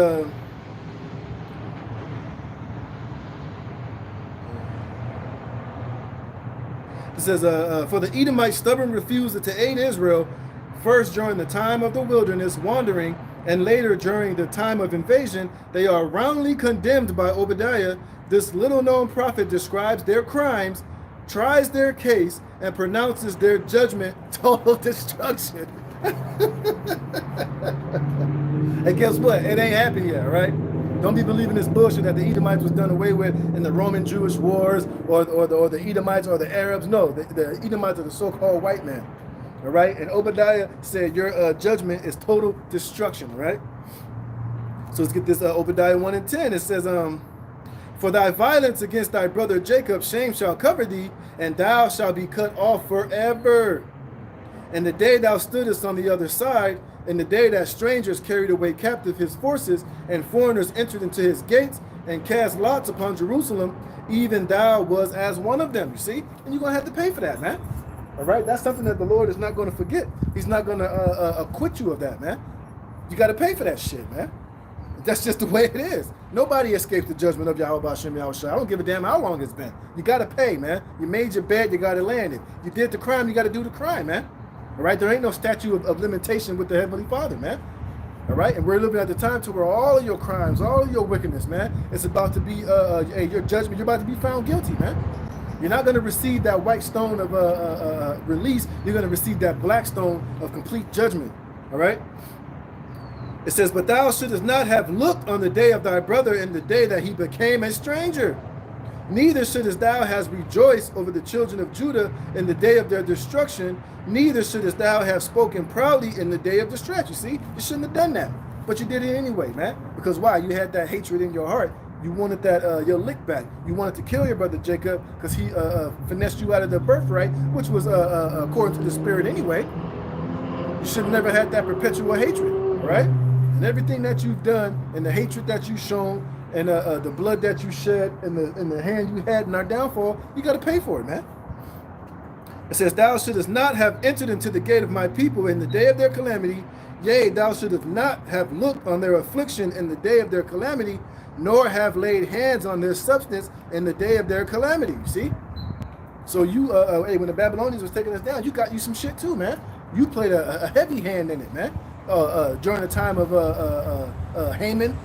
for the Edomites stubborn refusal to aid Israel, first during the time of the wilderness wandering, and later during the time of invasion, they are roundly condemned by Obadiah. This little-known prophet describes their crimes, tries their case, and pronounces their judgment total destruction. And guess what? It ain't happened yet, right? Don't be believing this bullshit that the Edomites was done away with in the Roman Jewish wars, or the Edomites or the Arabs. No, the Edomites are the so-called white man. All right? And Obadiah said your judgment is total destruction, right? So let's get this Obadiah 1 and 10. It says, for thy violence against thy brother Jacob, shame shall cover thee, and thou shalt be cut off forever. And the day thou stoodest on the other side, in the day that strangers carried away captive his forces, and foreigners entered into his gates, and cast lots upon Jerusalem, even thou was as one of them. You see? And you're going to have to pay for that, man. All right? That's something that the Lord is not going to forget. He's not going to acquit you of that, man. You got to pay for that shit, man. That's just the way it is. Nobody escapes the judgment of Yahweh Hashem Yahushua. I don't give a damn how long it's been. You got to pay, man. You made your bed, you got to land it. You did the crime, you got to do the crime, man. All right? There ain't no statute of limitation with the Heavenly Father, man. All right? And we're living at the time to where all of your crimes, all of your wickedness, man, it's about to be, your judgment, you're about to be found guilty, man. You're not going to receive that white stone of release. You're going to receive that black stone of complete judgment. All right? It says, but thou shouldest not have looked on the day of thy brother in the day that he became a stranger. Neither shouldest thou have rejoiced over the children of Judah in the day of their destruction. Neither shouldest thou have spoken proudly in the day of distress. You see, you shouldn't have done that. But you did it anyway, man. Because why? You had that hatred in your heart. You wanted that your lick back. You wanted to kill your brother Jacob because he finessed you out of the birthright, which was according to the spirit anyway. You should have never had that perpetual hatred, right? And everything that you've done, and the hatred that you've shown, and the blood that you shed, and the hand you had in our downfall, you got to pay for it, man. It says, thou shouldest not have entered into the gate of my people in the day of their calamity. Yea, thou shouldest not have looked on their affliction in the day of their calamity, nor have laid hands on their substance in the day of their calamity. You see? So you, hey, when the Babylonians was taking us down, you got you some shit too, man. You played a heavy hand in it, man. During the time of Haman,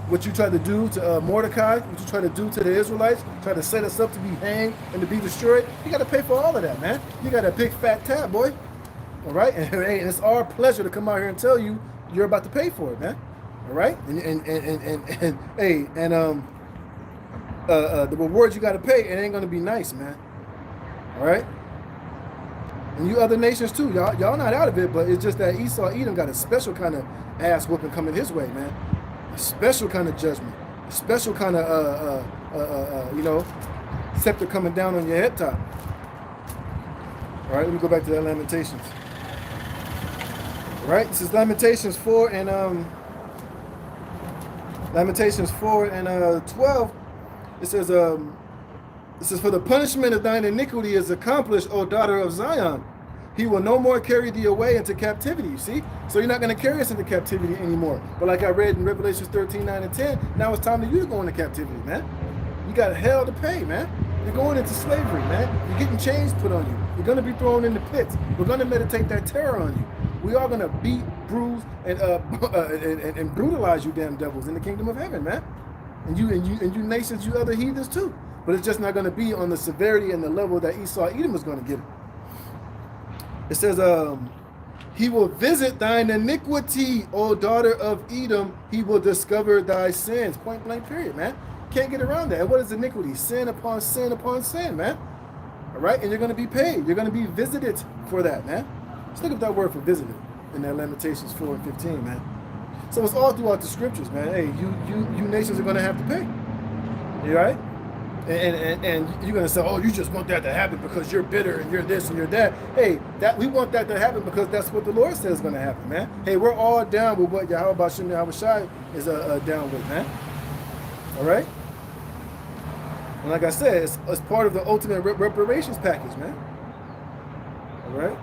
what you tried to do to Mordecai, what you tried to do to the Israelites, try to set us up to be hanged and to be destroyed. You got to pay for all of that, man. You got a big fat tab, boy. All right, and it's our pleasure to come out here and tell you you're about to pay for it, man. All right, and hey, and the rewards you got to pay, it ain't gonna be nice, man. All right. And you other nations too, y'all not out of it, but it's just that Esau, Edom got a special kind of ass whooping coming his way, man. A special kind of judgment, a special kind of you know, scepter coming down on your head top. All right, let me go back to that Lamentations. All right, this is Lamentations 4 and 12. It says for the punishment of thine iniquity is accomplished, O daughter of Zion. He will no more carry thee away into captivity. You see? So you're not going to carry us into captivity anymore. But like I read in Revelations 13, 9, and 10, now it's time for you to go into captivity, man. You got hell to pay, man. You're going into slavery, man. You're getting chains put on you. You're going to be thrown in the pits. We're going to meditate that terror on you. We are going to beat, bruise, and brutalize you damn devils in the kingdom of heaven, man. And you nations, you other heathens too. But it's just not going to be on the severity and the level that Esau Edom is going to get it. It says, he will visit thine iniquity, O daughter of Edom. He will discover thy sins. Point blank period, man. Can't get around that. And what is iniquity? Sin upon sin upon sin, man. All right? And you're going to be paid. You're going to be visited for that, man. Let's look up that word for visited in that Lamentations 4 and 15, man. So it's all throughout the scriptures, man. Hey, you nations are going to have to pay. You all right? And you're going to say, oh, you just want that to happen because you're bitter and you're this and you're that. Hey, we want that to happen because that's what the Lord says is going to happen, man. Hey, we're all down with what Yahweh Hashem Yahushua is down with, man. All right? And like I said, it's part of the ultimate reparations package, man. All right?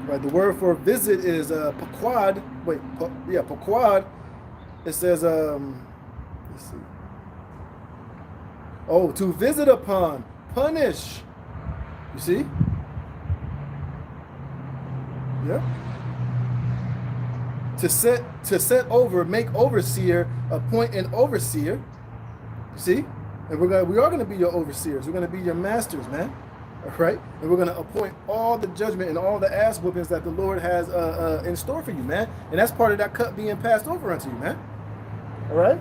Right, the word for visit is paquad. Wait, paquad. It says, let's see. Oh, to visit upon, punish. You see? Yeah. To set over, make overseer, appoint an overseer. You see? And we are gonna be your overseers. We're gonna be your masters, man. All right, and we're going to appoint all the judgment and all the ass whoopings that the Lord has in store for you, man. And that's part of that cup being passed over unto you, man. All right?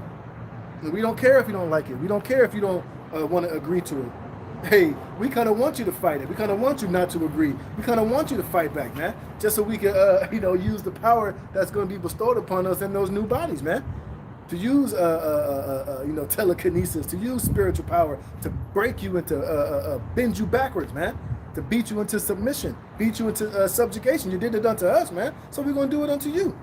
And we don't care if you don't like it. We don't care if you don't want to agree to it. Hey, we kind of want you to fight it. We kind of want you not to agree. We kind of want you to fight back, man, just so we can, use the power that's going to be bestowed upon us in those new bodies, man. To use, telekinesis, to use spiritual power, to break you into, bend you backwards, man, to beat you into submission, beat you into subjugation. You did it unto us, man, so we're going to do it unto you,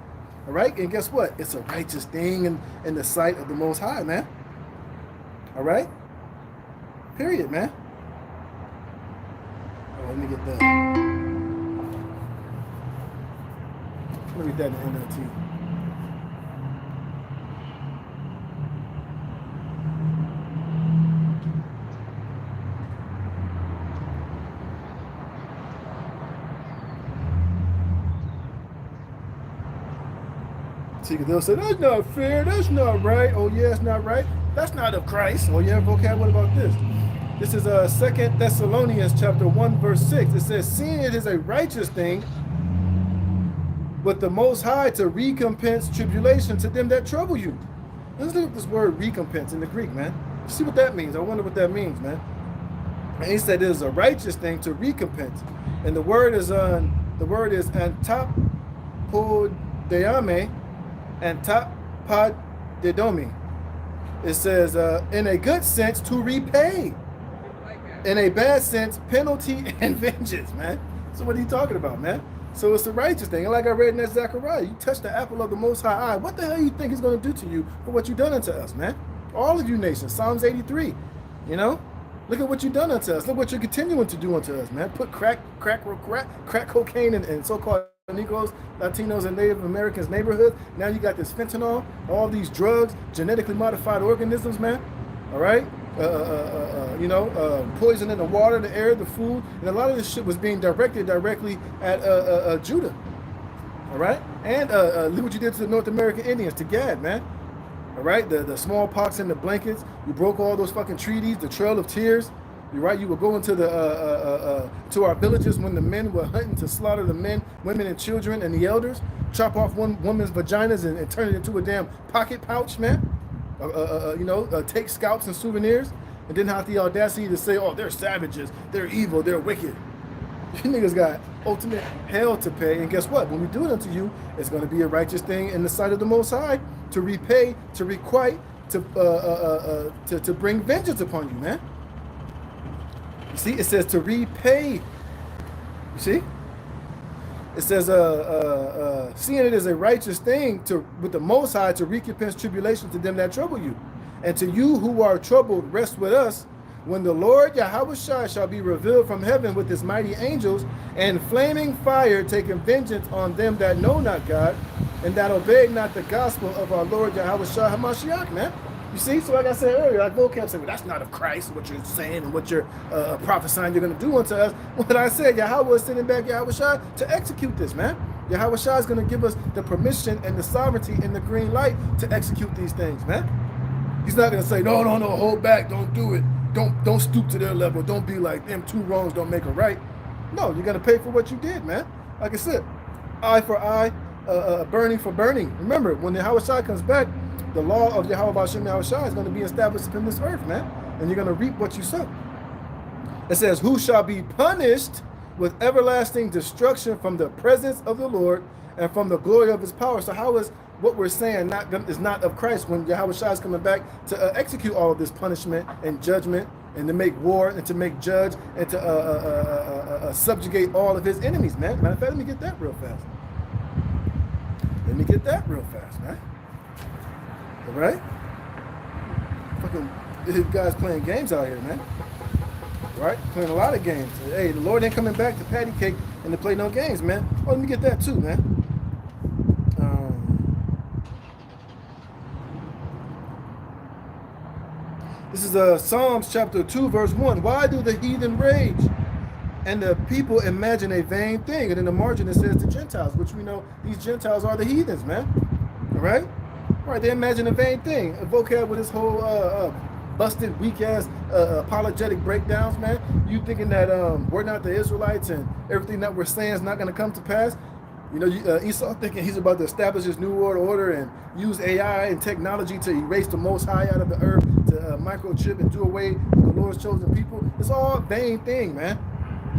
all right? And guess what? It's a righteous thing in the sight of the Most High, man, all right? Period, man. Oh, let me get that. Let me read that in the NLT. See, they'll say, that's not fair, that's not right. Oh, yeah, it's not right. That's not of Christ. Oh, yeah, vocab, what about this? This is 2 Thessalonians chapter 1, verse 6. It says, seeing it is a righteous thing with the Most High to recompense tribulation to them that trouble you. Let's look at this word recompense in the Greek, man. See what that means. I wonder what that means, man. And he said it is a righteous thing to recompense. And the word is antapodeame, and tapodedomi. It says, in a good sense, to repay. In a bad sense, penalty and vengeance, man. So what are you talking about, man? So it's a righteous thing. And like I read in that Zechariah, you touch the apple of the Most High eye. What the hell you think he's going to do to you for what you've done unto us, man? All of you nations, Psalms 83, you know? Look at what you've done unto us. Look what you're continuing to do unto us, man. Put crack cocaine in so-called Negroes, Latinos, and Native Americans' neighborhoods. Now you got this fentanyl, all these drugs, genetically modified organisms, man. All right? Poison in the water, the air, the food. And a lot of this shit was being directed directly at Judah. All right? And look what you did to the North American Indians, to Gad, man. All right? The smallpox in the blankets. You broke all those fucking treaties, the Trail of Tears. You're right. You would go into to our villages when the men were hunting to slaughter the men, women, and children, and the elders. Chop off one woman's vaginas and turn it into a damn pocket pouch, man. Take scalps and souvenirs, and then have the audacity to say, "Oh, they're savages, they're evil, they're wicked." You niggas got ultimate hell to pay. And guess what? When we do it unto you, it's going to be a righteous thing in the sight of the Most High to repay, to requite, to bring vengeance upon you, man. You see, it says to repay. You see? It says, seeing it as a righteous thing with the Most High to recompense tribulation to them that trouble you. And to you who are troubled, rest with us, when the Lord Yahushua shall be revealed from heaven with his mighty angels and flaming fire, taking vengeance on them that know not God and that obey not the gospel of our Lord Yahushua HaMashiach, man. You see, so like I said earlier, like vocab said, well, that's not of Christ, what you're saying and what you're prophesying you're going to do unto us. What I said, Yahweh is sending back Yahushua to execute this, man. Yahushua is going to give us the permission and the sovereignty and the green light to execute these things, man. He's not going to say, no, hold back, don't do it. Don't stoop to their level. Don't be like them. Two wrongs don't make a right. No, you're going to pay for what you did, man. Like I said, eye for eye, burning for burning. Remember, when the Yahushua comes back, the law of Yahweh Bashem Yahushua is going to be established in this earth, man. And you're going to reap what you sow. It says, who shall be punished with everlasting destruction from the presence of the Lord and from the glory of his power. So how is what we're saying is not of Christ when Yahweh Shai is coming back to execute all of this punishment and judgment and to make war and to make judge and to subjugate all of his enemies, man. Matter of fact, let me get that real fast. Let me get that real fast, man. All right? Fucking these guys playing games out here, man. Right? Playing a lot of games. Hey, the Lord ain't coming back to patty cake and to play no games, man. Oh, let me get that too, man. This is Psalms chapter 2, verse 1. Why do the heathen rage and the people imagine a vain thing? And in the margin it says the Gentiles, which we know these Gentiles are the heathens, man. All right? All right, they imagine a vain thing. A vocab with this whole busted, weak-ass apologetic breakdowns, man. You thinking that we're not the Israelites and everything that we're saying is not going to come to pass? You know, Esau thinking he's about to establish his new world order and use AI and technology to erase the Most High out of the earth, to microchip and do away with the Lord's chosen people. It's all a vain thing, man.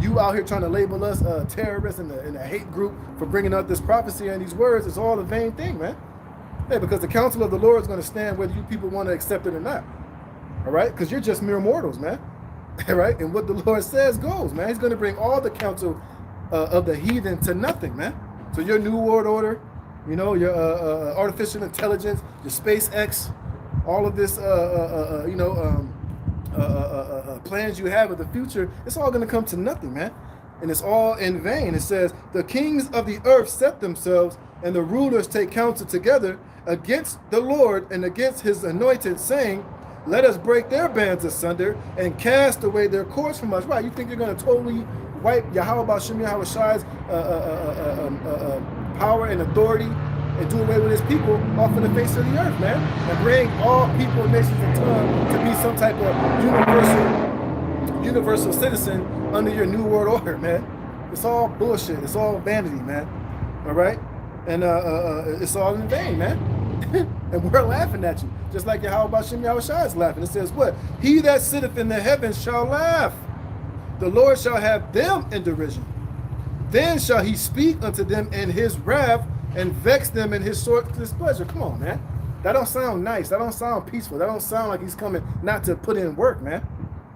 You out here trying to label us terrorists and a hate group for bringing out this prophecy and these words. It's all a vain thing, man. Yeah, because the counsel of the Lord is going to stand whether you people want to accept it or not. All right? Because you're just mere mortals, man. All right? And what the Lord says goes, man. He's going to bring all the counsel of the heathen to nothing, man. So your new world order, you know, your artificial intelligence, your SpaceX, all of this, plans you have of the future, it's all going to come to nothing, man. And it's all in vain. It says, the kings of the earth set themselves, and the rulers take counsel together against the Lord and against his anointed, saying, let us break their bands asunder and cast away their cords from us. Right, you think you're going to totally wipe Yahweh Ba'Shem Yahweh Shai's power and authority and do away with his people off of the face of the earth, man, and bring all people, nations, and tongues to be some type of universal citizen under your new world order, man. It's all bullshit. It's all vanity, man. All right? And it's all in vain, man. And we're laughing at you. Just like Yahweh Ba'Shem Yahweh Shai is laughing. It says what? He that sitteth in the heavens shall laugh. The Lord shall have them in derision. Then shall he speak unto them in his wrath and vex them in his sore displeasure. Come on, man. That don't sound nice. That don't sound peaceful. That don't sound like he's coming not to put in work, man.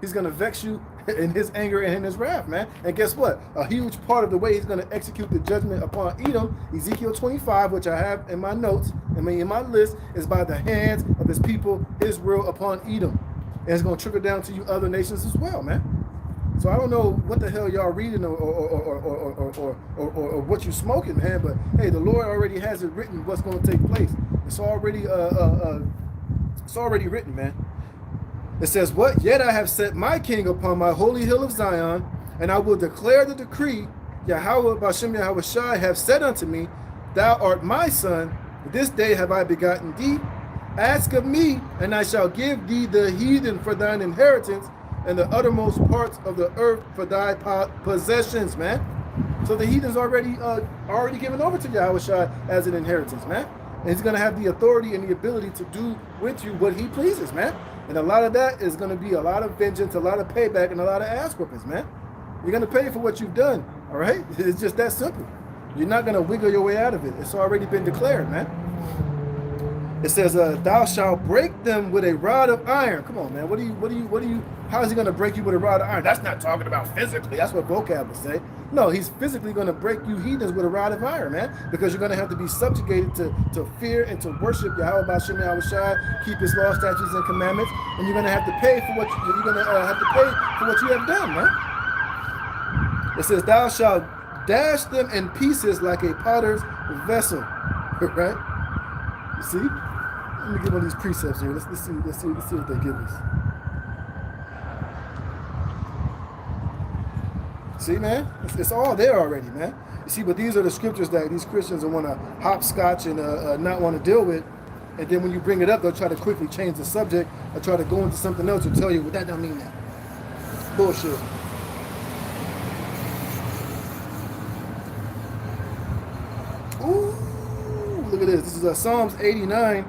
He's going to vex you in his anger and in his wrath, man. And guess what? A huge part of the way he's going to execute the judgment upon Edom, Ezekiel 25, which I have in my notes, in my list, is by the hands of his people, Israel, upon Edom. And it's going to trickle down to you other nations as well, man. So I don't know what the hell y'all reading or what you smoking, man. But hey, the Lord already has it written what's going to take place. It's already written, man. It says, what? Yet I have set my king upon my holy hill of Zion, and I will declare the decree. Yahweh Ba'Shem Yahweh Shai have said unto me, thou art my son. This day have I begotten thee. Ask of me, and I shall give thee the heathen for thine inheritance, and the uttermost parts of the earth for thy possessions, man. So the heathen's already given over to Yahweh Shai as an inheritance, man. And he's going to have the authority and the ability to do with you what he pleases, man. And a lot of that is going to be a lot of vengeance, a lot of payback, and a lot of ass whoopings, man. You're going to pay for what you've done, all right? It's just that simple. You're not going to wiggle your way out of it. It's already been declared, man. It says, thou shalt break them with a rod of iron. Come on, man. What do you, how is he going to break you with a rod of iron? That's not talking about physically. That's what vocab would say. No, he's physically going to break you heathens with a rod of iron, man, because you're going to have to be subjugated to fear and to worship Yahweh Ba'Shem Yahweh Shai, keep his law, statutes, and commandments, and you're going to have to pay for what you have done, man. It says, thou shalt dash them in pieces like a potter's vessel, right? You see? Let me get one of these precepts here. Let's see what they give us. See, man? It's all there already, man. You see, but these are the scriptures that these Christians want to hopscotch and not want to deal with. And then when you bring it up, they'll try to quickly change the subject or try to go into something else or tell you, well, that don't mean that. Bullshit. Ooh, look at this. This is Psalms 89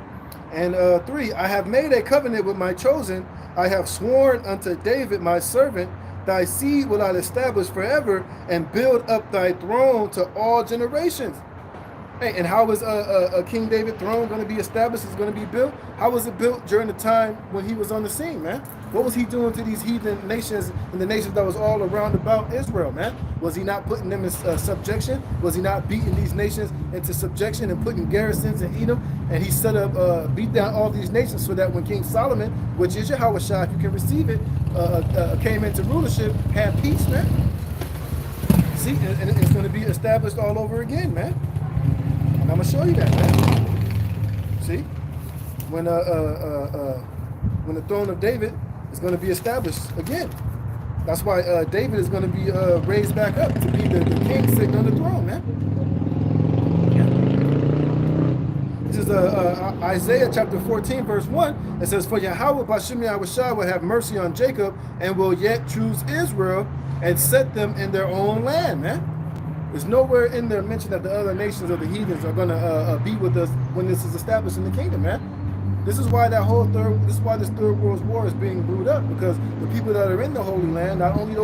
and 3. I have made a covenant with my chosen. I have sworn unto David, my servant, thy seed will I establish forever and build up thy throne to all generations. Hey, and how is King David's throne going to be established? It's going to be built. How was it built during the time when he was on the scene, man? What was he doing to these heathen nations and the nations that was all around about Israel, man? Was he not putting them in subjection? Was he not beating these nations into subjection and putting garrisons in Edom? And he set up, beat down all these nations so that when King Solomon, which is Yahweh Shah, if you can receive it, came into rulership, had peace, man. See, and it's going to be established all over again, man. And I'm gonna show you that, man. See, when the throne of David is going to be established again. That's why David is going to be raised back up to be the king sitting on the throne, man. Yeah. This is Isaiah chapter 14, verse 1. It says, "For Yahweh Bashim Yahushua will have mercy on Jacob and will yet choose Israel and set them in their own land," man. There's nowhere in there mentioned that the other nations or the heathens are going to be with us when this is established in the kingdom, man. This is why this third world war is being brewed up, because the people that are in the Holy Land, not only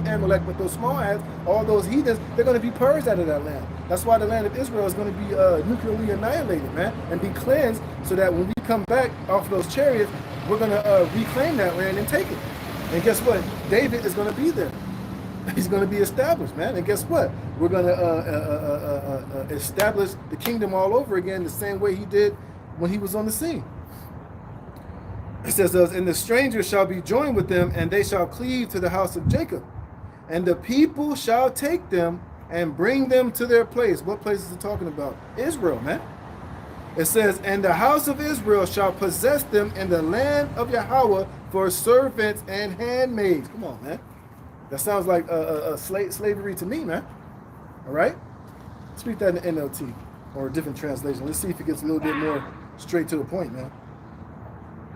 Amalek, but those small hands, all those heathens, they're going to be purged out of that land. That's why the land of Israel is going to be nuclearly annihilated, man, and be cleansed, so that when we come back off those chariots, we're going to reclaim that land and take it. And guess what? David is going to be there. He's going to be established, man. And guess what? We're going to establish the kingdom all over again the same way he did when he was on the scene. It says, "And the strangers shall be joined with them, and they shall cleave to the house of Jacob. And the people shall take them and bring them to their place." What place is it talking about? Israel, man. It says, "And the house of Israel shall possess them in the land of Yahweh for servants and handmaids." Come on, man. That sounds like slavery to me, man. All right? Speak that in the NLT or a different translation. Let's see if it gets a little bit more straight to the point, man.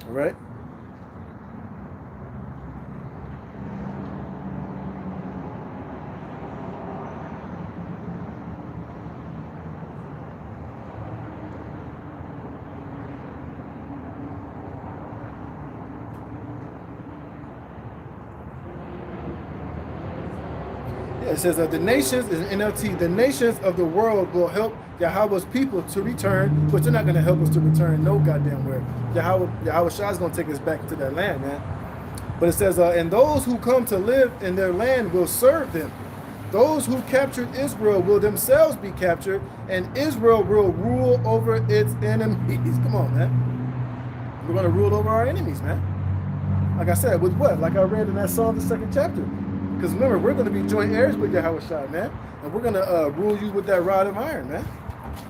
All right? It says that the nations, is NLT, the nations of the world will help Yahweh's people to return, but they're not going to help us to return no goddamn where. Yahweh Shah is going to take us back into that land, man. But it says, "And those who come to live in their land will serve them. Those who captured Israel will themselves be captured, and Israel will rule over its enemies." Come on, man. We're going to rule over our enemies, man. Like I said, with what? Like I read in that Psalm, the 2nd chapter. Because remember, we're going to be joint heirs with Yahweh Shai, man. And we're going to rule you with that rod of iron, man.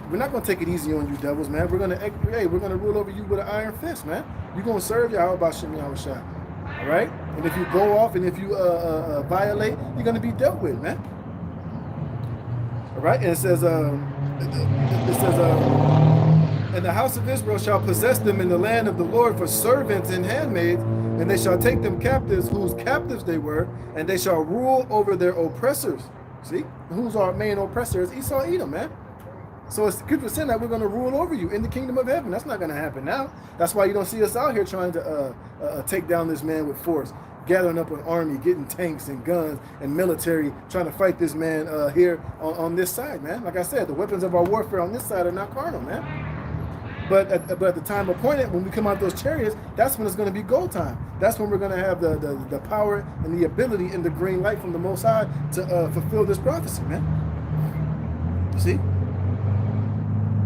We're not going to take it easy on you devils, man. We're going to rule over you with an iron fist, man. You're going to serve Yahweh Bashim Yahweh Shai. All right? And if you go off and if you violate, you're going to be dealt with, man. All right? And it says, "And the house of Israel shall possess them in the land of the Lord for servants and handmaids, and they shall take them captives, whose captives they were, and they shall rule over their oppressors." See? Who's our main oppressor? Is Esau, Edom, man. So it's good for sin that we're going to rule over you in the kingdom of heaven. That's not going to happen now. That's why you don't see us out here trying to take down this man with force, gathering up an army, getting tanks and guns and military, trying to fight this man here on this side, man. Like I said, the weapons of our warfare on this side are not carnal, man. But at the time appointed, when we come out those chariots, that's when it's going to be go time. That's when we're going to have the power and the ability and the green light from the Most High to fulfill this prophecy, man. You see?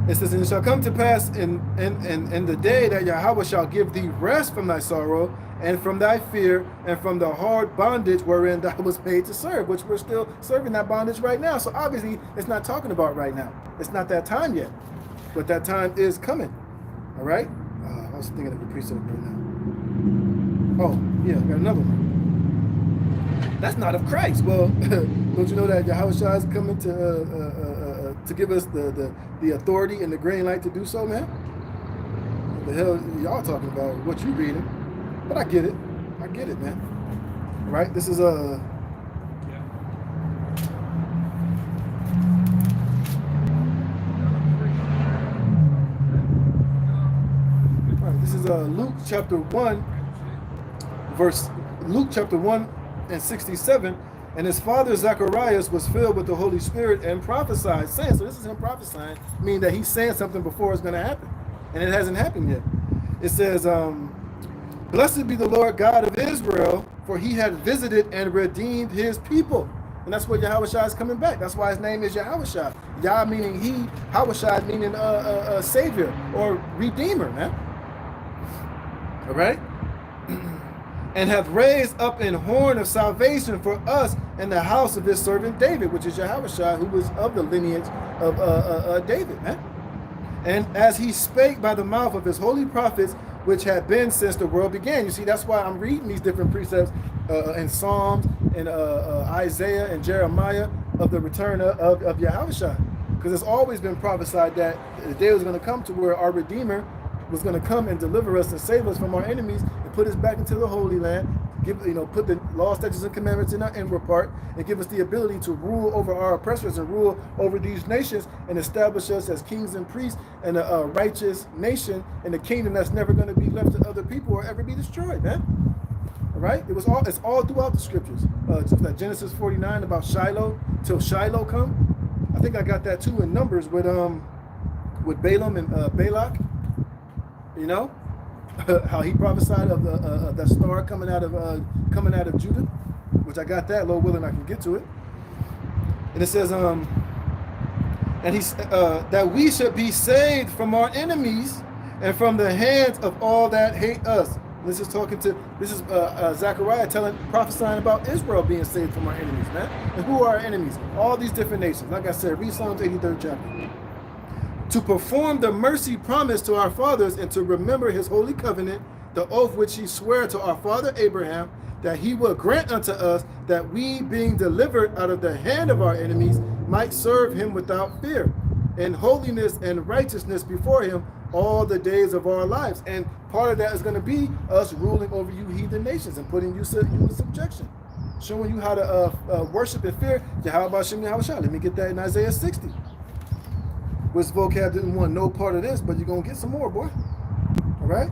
It says, "And it shall come to pass in the day that Yahweh shall give thee rest from thy sorrow and from thy fear and from the hard bondage wherein thou was made to serve," which we're still serving that bondage right now. So obviously, it's not talking about right now. It's not that time yet. But that time is coming. All right? I was thinking of the precept right now. Oh, yeah, I got another one. That's not of Christ. Well, don't you know that Yahweh Shah is coming to give us the authority and the green light to do so, man? What the hell y'all talking about? What you reading? But I get it. I get it, man. All right? This is Luke chapter 1 and 67. And his father Zacharias was filled with the Holy Spirit and prophesied, saying, so this is him prophesying, meaning that he's saying something before it's going to happen. And it hasn't happened yet. It says, blessed be the Lord God of Israel, for he had visited and redeemed his people. And that's where Yahushua is coming back. That's why his name is Yahushua. Yah meaning he, Yahushua meaning savior or redeemer, man. All right? And hath raised up an horn of salvation for us in the house of his servant David, which is Yahushua, who was of the lineage of David, man. And as he spake by the mouth of his holy prophets, which had been since the world began. You see, that's why I'm reading these different precepts in Psalms and Isaiah and Jeremiah of the return of Yahushua. Because it's always been prophesied that the day was going to come to where our Redeemer was going to come and deliver us and save us from our enemies and put us back into the Holy Land, put the law, statutes, and commandments in our inward part, and give us the ability to rule over our oppressors and rule over these nations and establish us as kings and priests and a righteous nation and a kingdom that's never going to be left to other people or ever be destroyed, man. All right? It's all throughout the scriptures. Just like Genesis 49 about Shiloh, till Shiloh come. I think I got that too in Numbers with Balaam and Balak. You know, how he prophesied of that star coming out of Judah, which I got that. Lord willing, I can get to it. And it says, and he's that we should be saved from our enemies and from the hands of all that hate us. This is Zechariah prophesying about Israel being saved from our enemies, man. And who are our enemies? All these different nations. Like I said, read Psalms 83rd chapter. To perform the mercy promised to our fathers and to remember his holy covenant, the oath which he swore to our father Abraham, that he will grant unto us that we, being delivered out of the hand of our enemies, might serve him without fear, in holiness and righteousness before him all the days of our lives. And part of that is going to be us ruling over you heathen nations and putting you in subjection, showing you how to worship and fear Yahweh Shem Yahushua. Let me get that in Isaiah 60. Which vocab didn't want no part of this, but you're going to get some more, boy. All right?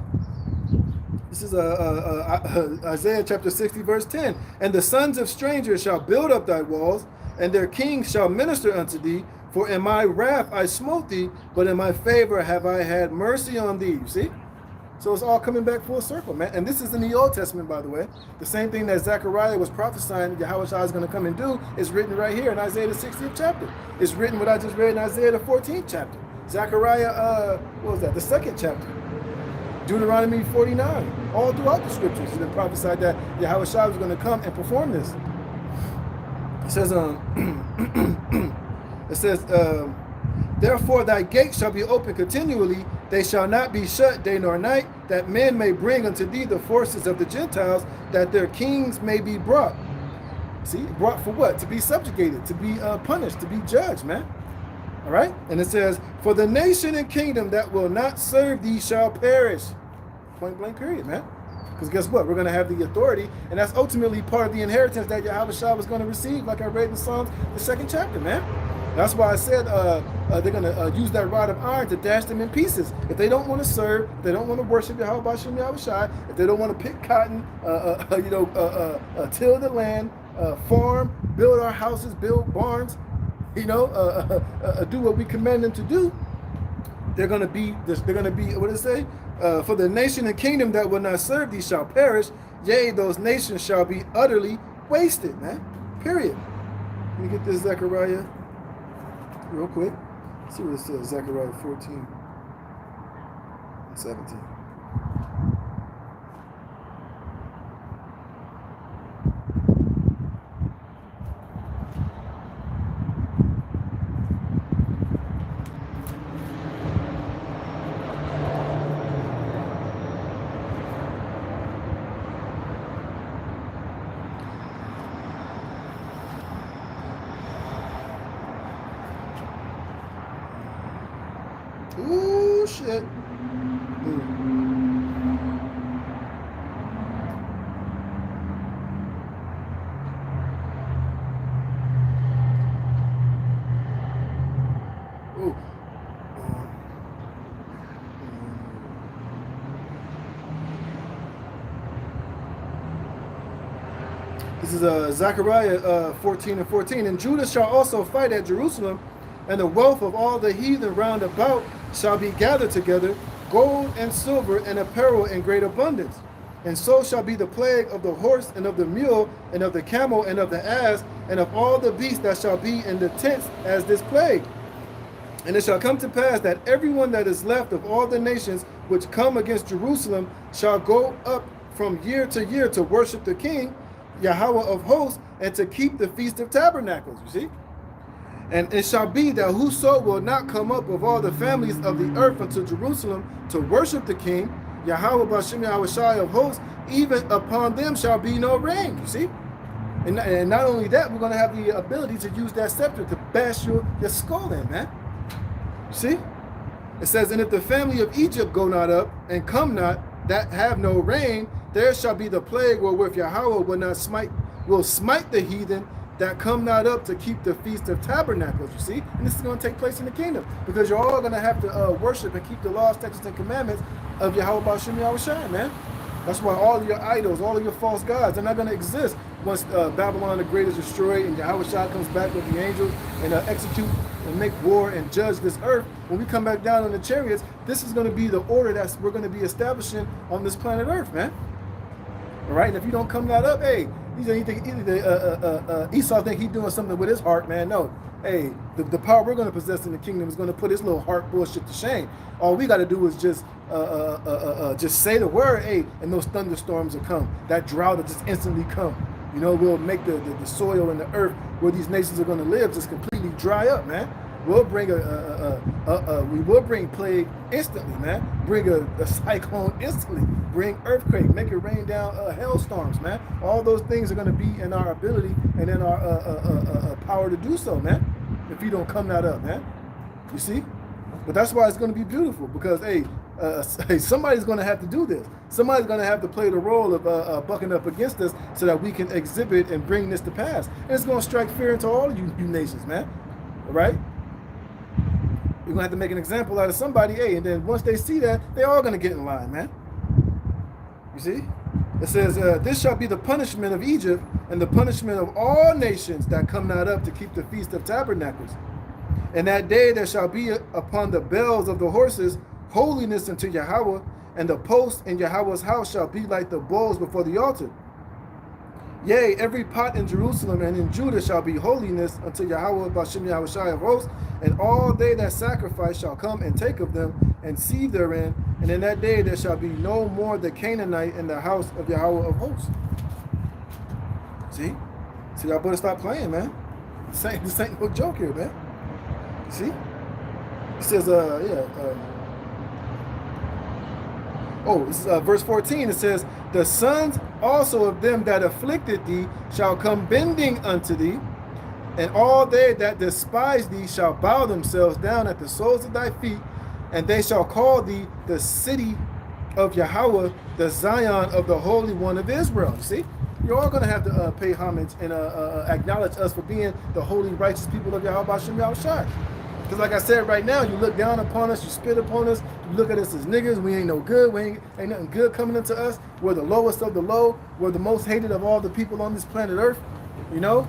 This is Isaiah chapter 60, verse 10. And the sons of strangers shall build up thy walls, and their kings shall minister unto thee. For in my wrath I smote thee, but in my favor have I had mercy on thee. You see? So it's all coming back full circle, man. And this is in the Old Testament, by the way. The same thing that Zechariah was prophesying Yahushua is going to come and do is written right here in Isaiah the 60th chapter. It's written what I just read in Isaiah the 14th chapter. Zechariah, what was that? The 2nd chapter. Deuteronomy 49. All throughout the scriptures, it's been prophesied that Yahushua was going to come and perform this. It says, therefore thy gates shall be open continually, they shall not be shut day nor night, that men may bring unto thee the forces of the Gentiles, that their kings may be brought. See, brought for what? To be subjugated, to be punished, to be judged, man. All right? And it says, for the nation and kingdom that will not serve thee shall perish. Point blank period, man. Because guess what? We're going to have the authority, and that's ultimately part of the inheritance that Yahushua was going to receive, like I read in Psalms, the 2nd chapter, man. That's why I said they're going to use that rod of iron to dash them in pieces. If they don't want to serve, if they don't want to worship Yahweh Shem Yahushua, if they don't want to pick cotton, till the land, farm, build our houses, build barns, do what we command them to do, they're going to be, what does it say? For the nation and kingdom that will not serve thee shall perish, yea, those nations shall be utterly wasted, man. Period. Let me get this Zechariah real quick. Let's see what it says. Zechariah 14 and 17. Ooh, shit. Ooh. This is Zechariah 14 and 14. And Judah shall also fight at Jerusalem, and the wealth of all the heathen round about shall be gathered together, gold and silver and apparel in great abundance. And so shall be the plague of the horse and of the mule and of the camel and of the ass and of all the beasts that shall be in the tents as this plague. And it shall come to pass that everyone that is left of all the nations which come against Jerusalem shall go up from year to worship the King, Yahweh of hosts, and to keep the Feast of Tabernacles, you see? And it shall be that whoso will not come up of all the families of the earth unto Jerusalem to worship the King, Yahweh B'Shem Yahweh Shai of hosts, even upon them shall be no rain, you see? And not only that, we're going to have the ability to use that scepter to bash your skull in, man. You see? It says, and if the family of Egypt go not up and come not, that have no rain, there shall be the plague wherewith Yahweh will smite the heathen that come not up to keep the Feast of Tabernacles, you see? And this is going to take place in the kingdom, because you're all going to have to worship and keep the laws, statutes, and commandments of Yahweh B'Shem Yahweh Shai, man. That's why all of your idols, all of your false gods, they're not going to exist once Babylon the Great is destroyed and Yahweh Shai comes back with the angels and execute and make war and judge this earth. When we come back down on the chariots, this is going to be the order that we're going to be establishing on this planet Earth, man. All right, and if you don't come that up, hey, Esau think he's doing something with his heart, man. No, hey, the power we're going to possess in the kingdom is going to put his little heart bullshit to shame. All we got to do is just say the word, hey, and those thunderstorms will come. That drought will just instantly come. You know, we'll make the soil and the earth where these nations are going to live just completely dry up, man. We'll bring we will bring plague instantly, man. Bring a cyclone instantly. Bring earthquake. Make it rain down hailstorms, man. All those things are going to be in our ability and in our power to do so, man. If you don't come that up, man. You see? But that's why it's going to be beautiful, because hey, somebody's going to have to do this. Somebody's going to have to play the role of bucking up against us so that we can exhibit and bring this to pass. And it's going to strike fear into all of you nations, man. All right? You're going to have to make an example out of somebody, hey, and then once they see that, they're all going to get in line, man. You see? It says, this shall be the punishment of Egypt and the punishment of all nations that come not up to keep the Feast of Tabernacles. And that day there shall be upon the bells of the horses holiness unto Yahweh, and the posts in Yahweh's house shall be like the bowls before the altar. Yea, every pot in Jerusalem and in Judah shall be holiness unto Yahweh B'Shem Yahweh Shai of hosts, and all they that sacrifice shall come and take of them and seethe therein, and in that day there shall be no more the Canaanite in the house of Yahweh of hosts. See, y'all better stop playing, man. This ain't no joke here, man. See? It says, this is verse 14. It says, the sons also of them that afflicted thee shall come bending unto thee, and all they that despise thee shall bow themselves down at the soles of thy feet, and they shall call thee the city of Yahweh, the Zion of the Holy One of Israel. You see? You're all going to have to pay homage and acknowledge us for being the holy, righteous people of Yahweh B'Shem Yahweh Shai. Because like I said, right now, you look down upon us, you spit upon us, you look at us as niggas, we ain't no good, ain't nothing good coming into us. We're the lowest of the low. We're the most hated of all the people on this planet Earth. You know?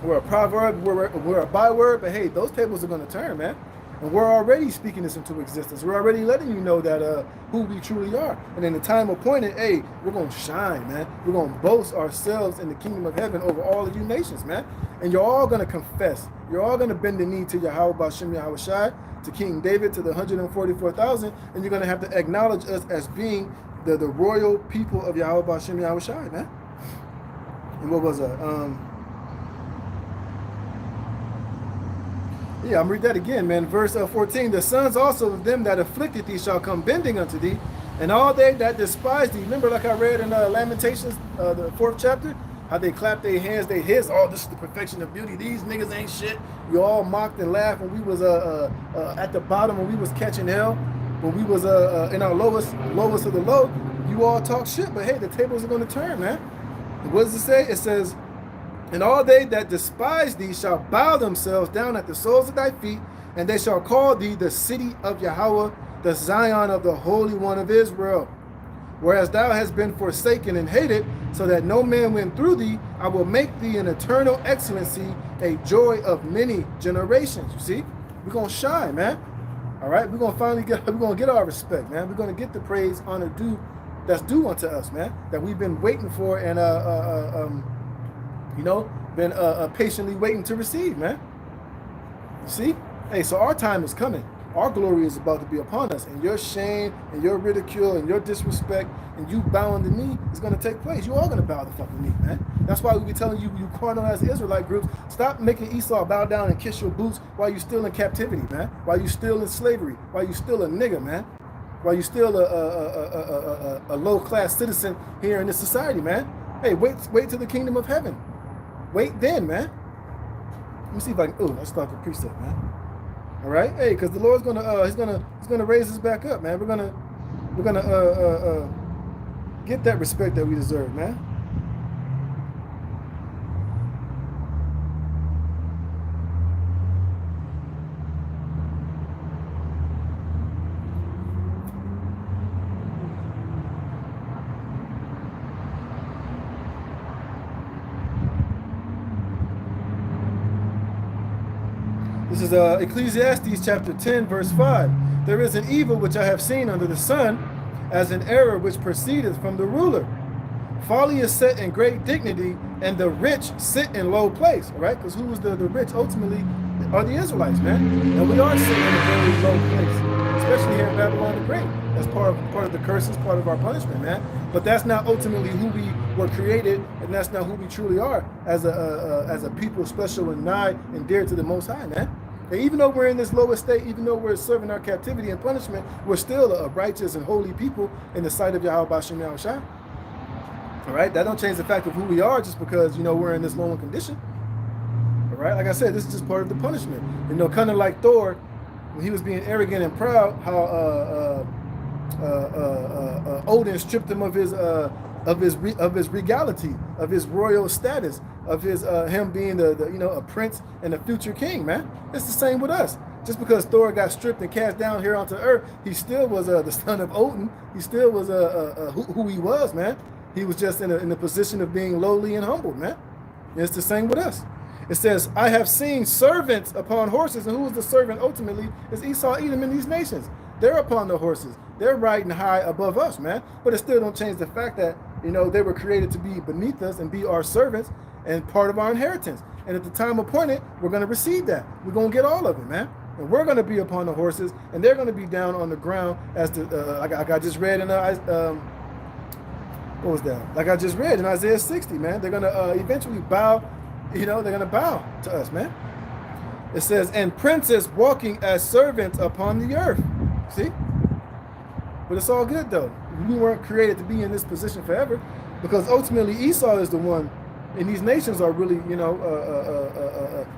We're a proverb, we're a byword, but hey, those tables are going to turn, man. And we're already speaking this into existence. We're already letting you know that who we truly are. And in the time appointed, hey, we're going to shine, man. We're going to boast ourselves in the kingdom of heaven over all of you nations, man. And you're all going to confess. You're all going to bend the knee to Yahweh B'Shem Yahweh Shai, to King David, to the 144,000. And you're going to have to acknowledge us as being the royal people of Yahweh B'Shem Yahweh Shai, man. And what was that? Yeah, I'm going to read that again, man. Verse 14, the sons also of them that afflicted thee shall come bending unto thee, and all they that despise thee. Remember, like I read in Lamentations, the 4th chapter, how they clap their hands, they hiss, oh, this is the perfection of beauty. These niggas ain't shit. You all mocked and laughed when we was at the bottom, when we was catching hell, when we was in our lowest of the low. You all talk shit, but hey, the tables are going to turn, man. And what does it say? It says, and all they that despise thee shall bow themselves down at the soles of thy feet, and they shall call thee the city of Yahweh, the Zion of the Holy One of Israel. Whereas thou hast been forsaken and hated, so that no man went through thee, I will make thee an eternal excellency, a joy of many generations. You see, we're gonna shine, man. All right, we're gonna finally get our respect, man. We're gonna get the praise, honor due that's due unto us, man. That we've been waiting for and been patiently waiting to receive, man. You see, hey, so our time is coming. Our glory is about to be upon us, and your shame and your ridicule and your disrespect and you bowing the knee is going to take place. You are going to bow the fucking knee, man. That's why we be telling you, you carnalized Israelite groups, stop making Esau bow down and kiss your boots while you're still in captivity, man. While you're still in slavery, while you're still a nigga, man. While you're still a low-class citizen here in this society, man. Hey, wait till the kingdom of heaven. Wait then, man. Let me see if I can. Let's start the precept, man. All right, hey, because the Lord's gonna he's gonna raise us back up, man. We're gonna get that respect that we deserve, man. This is Ecclesiastes chapter 10, verse 5. There is an evil which I have seen under the sun, as an error which proceedeth from the ruler. Folly is set in great dignity, and the rich sit in low place. All right, because who was the rich ultimately are the Israelites, man. And we are sitting in a very low place, especially here in Babylon the Great. That's part of the curses, part of our punishment, man. But that's not ultimately who we were created, and that's not who we truly are as a people special and nigh and dear to the Most High, man. And even though we're in this lower state, even though we're serving our captivity and punishment, we're still a righteous and holy people in the sight of Yahweh Bashem Yahushua. All right, that don't change the fact of who we are just because, we're in this lower condition. All right, like I said, this is just part of the punishment. Kind of like Thor, when he was being arrogant and proud, how Odin stripped him of his regality, of his royal status, of his him being a prince and a future king, man. It's the same with us. Just because Thor got stripped and cast down here onto earth, he still was the son of Odin. He still was who he was, man. He was just in a position of being lowly and humble, man. And it's the same with us. It says, I have seen servants upon horses, and who was the servant ultimately? Is Esau, Edom, and these nations. They're upon the horses. They're riding high above us, man. But it still don't change the fact that, they were created to be beneath us and be our servants and part of our inheritance. And at the time appointed, we're going to receive that. We're going to get all of it, man. And we're going to be upon the horses, and they're going to be down on the ground as like I just read in what was that? Like I just read in Isaiah 60, man. They're going to eventually bow, they're going to bow to us, man. It says, and princes walking as servants upon the earth. See? But it's all good, though. We weren't created to be in this position forever, because ultimately Esau is the one, and these nations are really,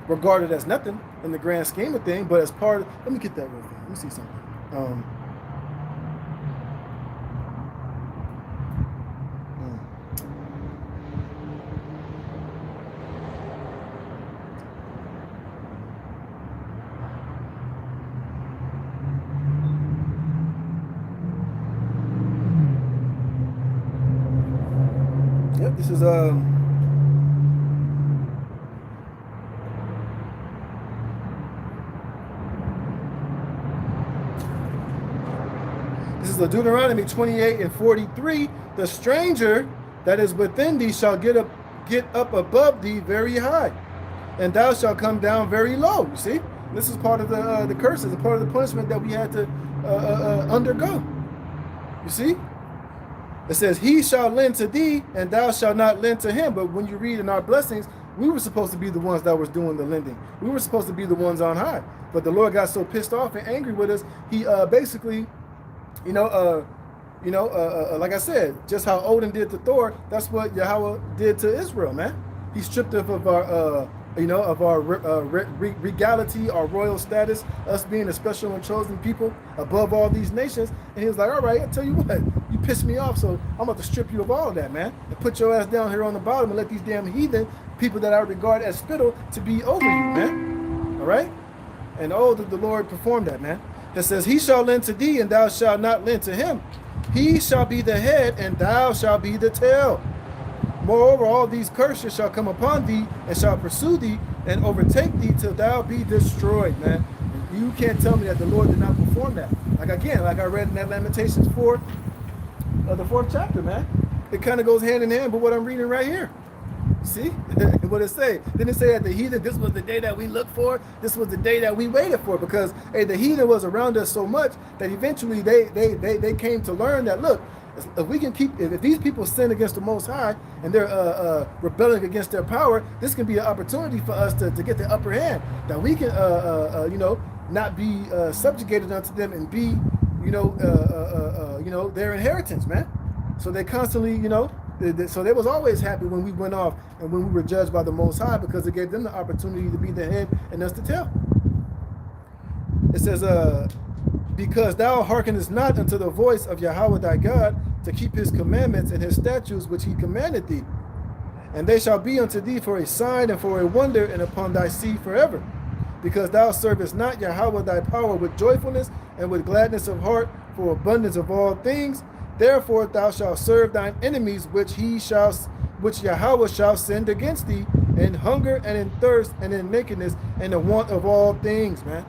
regarded as nothing in the grand scheme of things, but as part of, let me get that real quick. Let me see something. Yep, this is Deuteronomy 28 and 43. The stranger that is within thee shall get up above thee very high, and thou shalt come down very low. You see, this is part of the curses, a part of the punishment that we had to undergo. You see, it says, he shall lend to thee, and thou shalt not lend to him. But when you read in our blessings, we were supposed to be the ones that was doing the lending. We were supposed to be the ones on high. But the Lord got so pissed off and angry with us, he basically, like I said, just how Odin did to Thor, that's what Yahweh did to Israel, man. He stripped us of our, regality, our royal status, us being a special and chosen people above all these nations. And he was like, all right, I tell you what, you pissed me off, so I'm about to strip you of all of that, man, and put your ass down here on the bottom and let these damn heathen people that I regard as spittle to be over you, man. All right? And did the Lord perform that, man. It says, he shall lend to thee, and thou shalt not lend to him. He shall be the head, and thou shalt be the tail. Moreover, all these curses shall come upon thee, and shall pursue thee, and overtake thee till thou be destroyed, man. You can't tell me that the Lord did not perform that. Like again, like I read in that Lamentations 4, the 4th chapter, man. It kind of goes hand in hand with what I'm reading right here. See what it say? Didn't it say at the heathen, this was the day that we looked for, this was the day that we waited for? Because hey, the heathen was around us so much that eventually they came to learn that, look, if we can keep, if these people sin against the Most High and they're rebelling against their power, this can be an opportunity for us to get the upper hand, that we can you know, not be subjugated unto them and be, you know, their inheritance, man. So they constantly, you know, so they was always happy when we went off and when we were judged by the Most High, because it gave them the opportunity to be the head and us the tail. It says, because thou hearkenest not unto the voice of Yahweh thy God, to keep his commandments and his statutes which he commanded thee. And they shall be unto thee for a sign and for a wonder, and upon thy seed forever. Because thou servest not Yahweh thy power with joyfulness and with gladness of heart, for abundance of all things. Therefore thou shalt serve thine enemies, which Yahweh shall send against thee, in hunger and in thirst and in nakedness and the want of all things, man.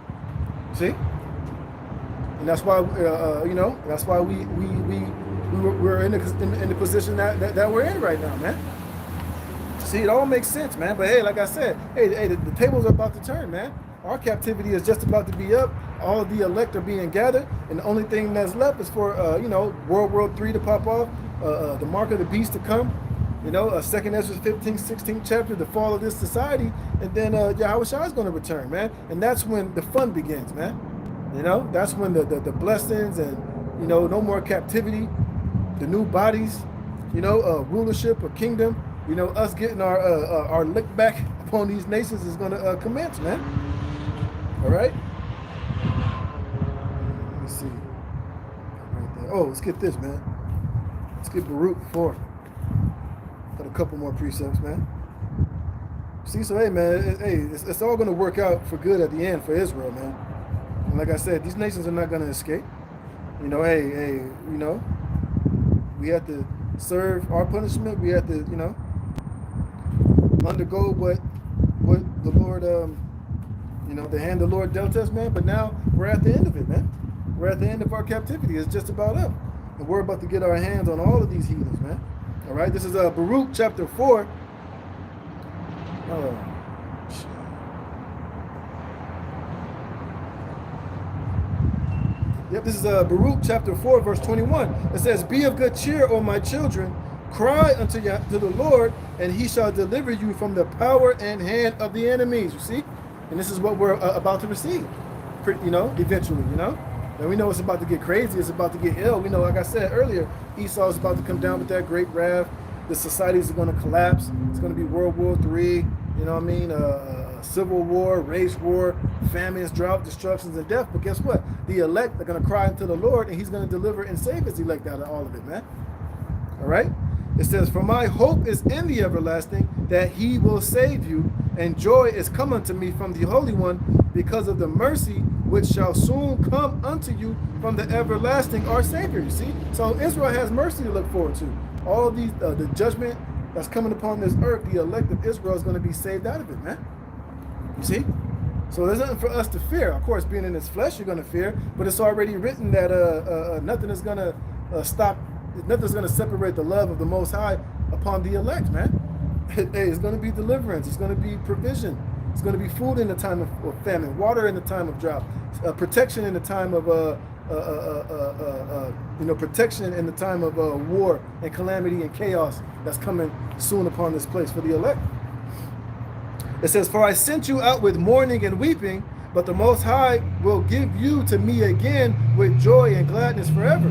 See? And that's why, you know, that's why we're in the position that we're in right now, man. See, it all makes sense, man. But hey, like I said, hey, the tables are about to turn, man. Our captivity is just about to be up. All of the elect are being gathered, and the only thing that's left is for you know, World War III to pop off, the mark of the beast to come, you know, 2nd Ezra 15th, 16th chapter, the fall of this society, and then Yahweh Shai is going to return, man. And that's when the fun begins, man. You know, that's when the blessings and, you know, no more captivity, the new bodies, you know, rulership or kingdom, you know, us getting our lick back upon these nations is going to commence, man. All right. Let's see. Right there. Oh, let's get this, man. Let's get Baruch 4. Got a couple more precepts, man. See, so hey, man, it's all going to work out for good at the end for Israel, man. And like I said, these nations are not going to escape. You know, hey, you know, we have to serve our punishment. We have to, you know, undergo what the Lord, you know, the hand the Lord dealt us, man. But now we're at the end of it, man. We're at the end of our captivity. It's just about up. And we're about to get our hands on all of these heathens, man. All right, this is Baruch chapter 4. Oh, shit. Yep, this is Baruch chapter 4, verse 21. It says, be of good cheer, O my children. Cry unto the Lord, and he shall deliver you from the power and hand of the enemies. You see? And this is what we're about to receive, you know, eventually, you know? And we know it's about to get crazy. It's about to get ill. We know, like I said earlier, Esau is about to come down with that great wrath. The societies are going to collapse. It's going to be World War III, you know what I mean? Civil war, race war, famines, drought, destructions, and death. But guess what? The elect are going to cry unto the Lord, and he's going to deliver and save his elect out of all of it, man. All right? It says, for my hope is in the everlasting, that he will save you, and joy is come unto me from the Holy One, because of the mercy which shall soon come unto you from the everlasting, our Savior. You see? So Israel has mercy to look forward to. All of these, the judgment that's coming upon this earth, the elect of Israel is going to be saved out of it, man. You see? So there's nothing for us to fear. Of course, being in this flesh, you're going to fear, but it's already written that nothing is going to stop, nothing's going to separate the love of the Most High upon the elect, man. Hey, it's going to be deliverance. It's going to be provision. It's going to be food in the time of famine, water in the time of drought, protection in the time of you know, protection in the time of war and calamity and chaos that's coming soon upon this place for the elect. It says, for I sent you out with mourning and weeping, but the Most High will give you to me again with joy and gladness forever.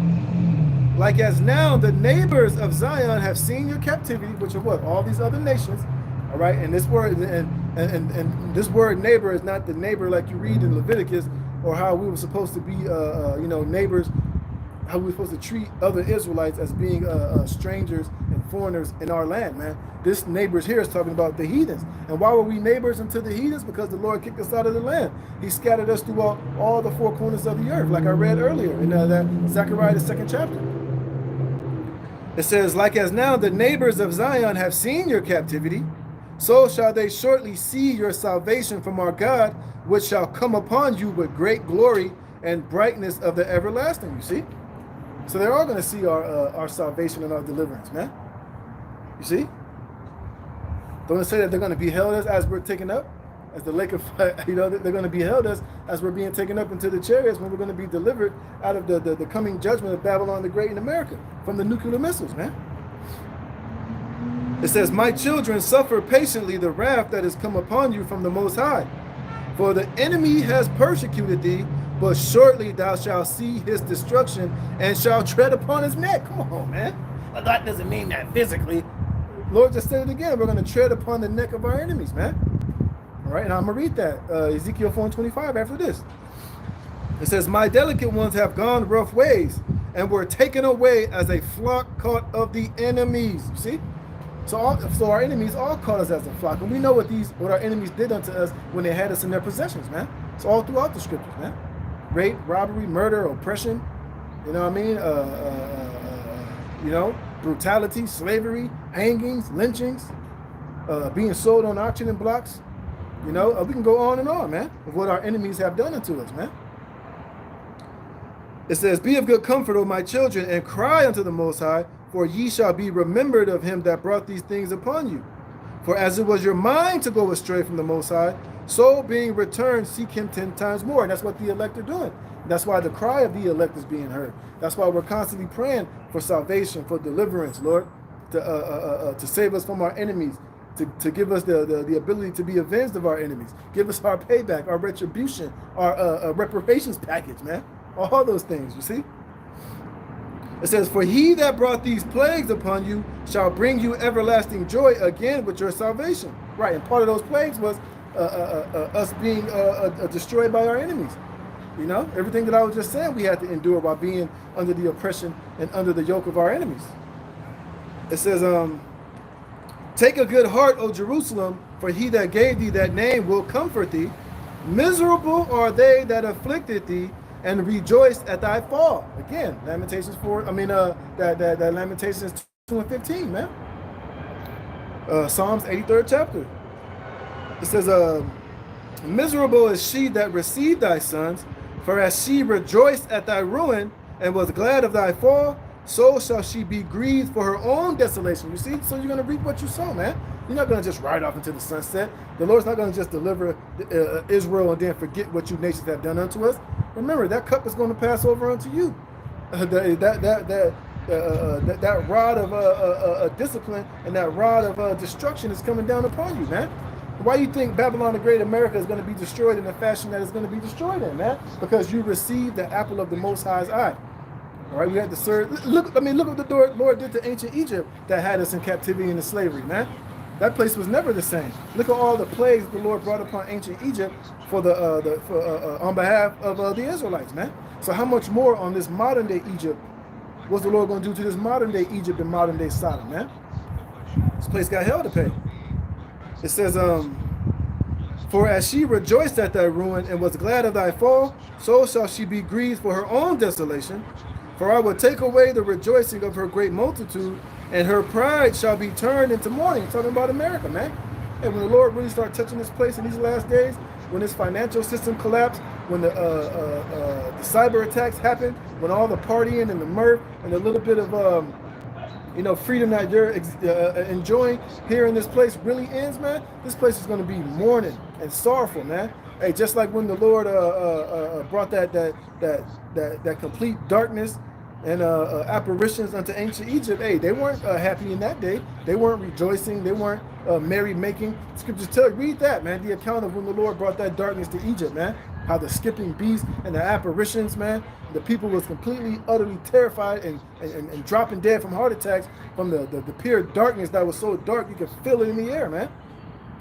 Like as now the neighbors of Zion have seen your captivity, which are what? All these other nations. All right, and this word and this word neighbor is not the neighbor like you read in Leviticus, or how we were supposed to be, you know, neighbors, how we were supposed to treat other Israelites as being strangers and foreigners in our land, man. This neighbors here is talking about the heathens. And why were we neighbors unto the heathens? Because the Lord kicked us out of the land. He scattered us throughout all the four corners of the earth, like I read earlier in that Zechariah, the 2nd chapter. It says, like as now the neighbors of Zion have seen your captivity, so shall they shortly see your salvation from our God, which shall come upon you with great glory and brightness of the everlasting. You see? So they're all going to see our salvation and our deliverance, man. You see? Don't it say that they're going to be held as we're taken up? As the lake of fire, they're going to be held as we're being taken up into the chariots when we're going to be delivered out of the coming judgment of Babylon the Great in America from the nuclear missiles, man. It says, my children, suffer patiently the wrath that has come upon you from the Most High. For the enemy has persecuted thee, but shortly thou shalt see his destruction and shalt tread upon his neck. Come on, man. But that doesn't mean that physically. Lord just said it again. We're going to tread upon the neck of our enemies, man. All right, and I'm going to read that. Ezekiel 4:25 after this. It says, my delicate ones have gone rough ways and were taken away as a flock caught of the enemies. You see? So our enemies all caught us as a flock. And we know what our enemies did unto us when they had us in their possessions, man. It's all throughout the scriptures, man. Rape, robbery, murder, oppression, you know what I mean? Brutality, slavery, hangings, lynchings, being sold on auction blocks. We can go on and on, man, of what our enemies have done unto us, man. It says, be of good comfort, O my children, and cry unto the Most High, for ye shall be remembered of him that brought these things upon you. For as it was your mind to go astray from the Most High, so being returned, seek him 10 times more. And that's what the elect are doing. That's why the cry of the elect is being heard. That's why we're constantly praying for salvation, for deliverance, Lord, to save us from our enemies, to give us the ability to be avenged of our enemies, give us our payback, our retribution, our reparations package, man. All those things, you see? It says, for he that brought these plagues upon you shall bring you everlasting joy again with your salvation. Right, and part of those plagues was us being destroyed by our enemies. Everything that I was just saying we had to endure while being under the oppression and under the yoke of our enemies. It says, take a good heart, O Jerusalem, for he that gave thee that name will comfort thee. Miserable are they that afflicted thee, and rejoiced at thy fall. Again, Lamentations 4. That Lamentations 2:15, man. Psalms 83rd chapter. It says, miserable is she that received thy sons, for as she rejoiced at thy ruin and was glad of thy fall, so shall she be grieved for her own desolation. You see? So you're going to reap what you sow, man. You're not going to just ride off into the sunset. The Lord's not going to just deliver Israel and then forget what you nations have done unto us. Remember, that cup is going to pass over unto you. That rod of discipline and that rod of destruction is coming down upon you, man. Why do you think Babylon the Great America is going to be destroyed in the fashion that it's going to be destroyed in, man? Because you received the apple of the Most High's eye. All right, we had to serve. Look what the Lord did to ancient Egypt that had us in captivity and in slavery, man. That place was never the same. Look at all the plagues the Lord brought upon ancient Egypt on behalf of the Israelites, man. So how much more on this modern day Egypt was the Lord going to do to this modern day Egypt and modern day Sodom, man? This place got hell to pay. It says, for as she rejoiced at thy ruin and was glad of thy fall, so shall she be grieved for her own desolation. For I will take away the rejoicing of her great multitude, and her pride shall be turned into mourning. Talking about America, man. And when the Lord really start touching this place in these last days, when this financial system collapsed, when the cyber attacks happened, when all the partying and the mirth and the little bit of freedom that you're enjoying here in this place really ends, man, this place is going to be mourning and sorrowful, man. Hey, just like when the Lord brought that complete darkness and apparitions unto ancient Egypt, hey, they weren't happy in that day. They weren't rejoicing. They weren't merry making. Scriptures read that, man, the account of when the Lord brought that darkness to Egypt, man. How the skipping beasts and the apparitions, man, the people was completely, utterly terrified and dropping dead from heart attacks from the pure darkness that was so dark you could feel it in the air, man.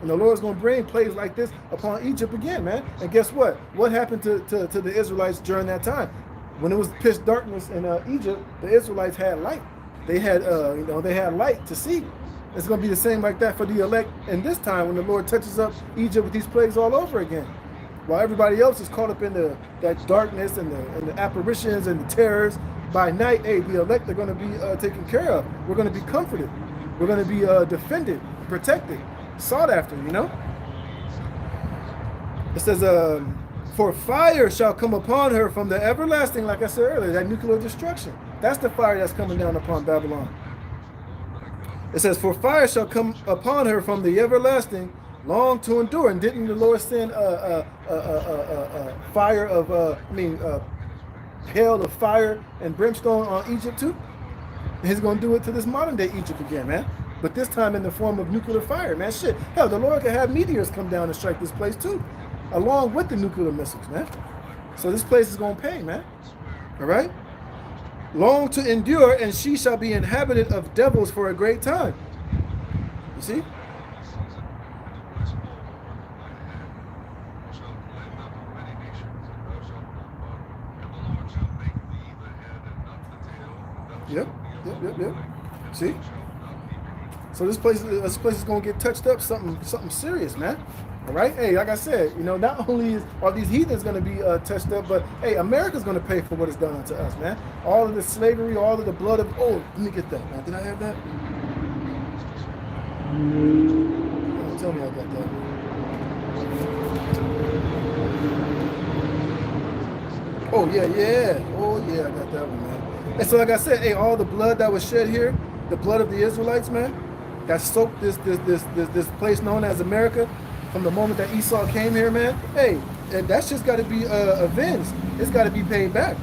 And the Lord's going to bring plagues like this upon Egypt again, man. And guess what? What happened to the Israelites during that time? When it was pitch darkness in Egypt, the Israelites had light. They had, they had light to see. It's going to be the same like that for the elect in this time when the Lord touches up Egypt with these plagues all over again. While everybody else is caught up in that darkness and the apparitions and the terrors, by night, hey, the elect are going to be taken care of. We're going to be comforted. We're going to be defended, protected, sought after, you know? It says, for fire shall come upon her from the everlasting, like I said earlier, that nuclear destruction. That's the fire that's coming down upon Babylon. It says, for fire shall come upon her from the everlasting, long to endure. And didn't the Lord send fire of, hail of fire and brimstone on Egypt too? And he's going to do it to this modern day Egypt again, man. But this time in the form of nuclear fire, man. Shit, hell, the Lord could have meteors come down and strike this place too, along with the nuclear missiles, man. So this place is going to pay, man. All right? Long to endure, and she shall be inhabited of devils for a great time. You see? Yep. See? So this place is gonna get touched up, something serious, man. All right. Hey, like I said, you know, not only are these heathens gonna be touched up, but hey, America's gonna pay for what is done unto us, man. All of the slavery, all of the blood of. Oh, let me get that, man. Did I have that? Oh, tell me I got that. Oh yeah. Oh yeah, I got that one, man. And so, like I said, hey, all the blood that was shed here, the blood of the Israelites, man, that soaked this place known as America from the moment that Esau came here, man. Hey, and that's just got to be avenged. It's got to be paid back.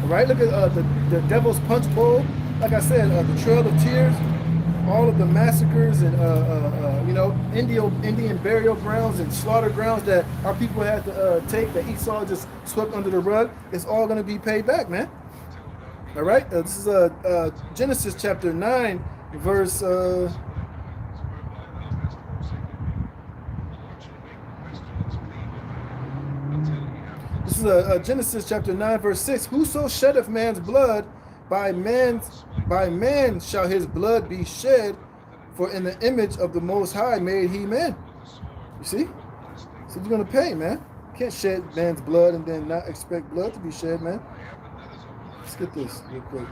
All right, look at the Devil's Punch Bowl. Like I said, the Trail of Tears, all of the massacres and you know, Indian burial grounds and slaughter grounds that our people had to take, that Esau just swept under the rug. It's all going to be paid back, man. All right, this is Genesis chapter 9, verse. This is Genesis chapter 9, verse 6. Whoso sheddeth man's blood, by man shall his blood be shed, for in the image of the Most High made he man. You see? So you're gonna pay, man. You can't shed man's blood and then not expect blood to be shed, man. Let's get this real quick.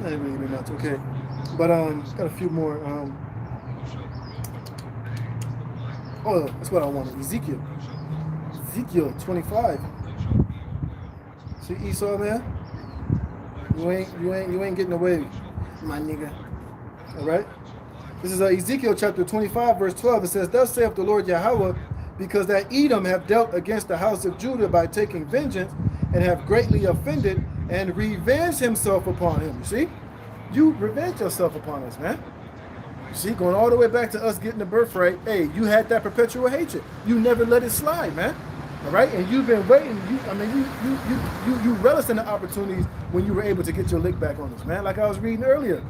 Really much, okay, but got a few more. Oh, that's what I wanted. Ezekiel 25. See Esau, man. You ain't getting away, my nigga. All right. This is Ezekiel chapter 25, verse 12. It says, "Thus saith the Lord Yahweh, because that Edom have dealt against the house of Judah by taking vengeance, and have greatly offended, and revenged himself upon him." You see? You revenge yourself upon us, man. You see, going all the way back to us getting the birthright, hey, you had that perpetual hatred. You never let it slide, man. All right? And you've been waiting. You relish in the opportunities when you were able to get your lick back on us, man. Like I was reading earlier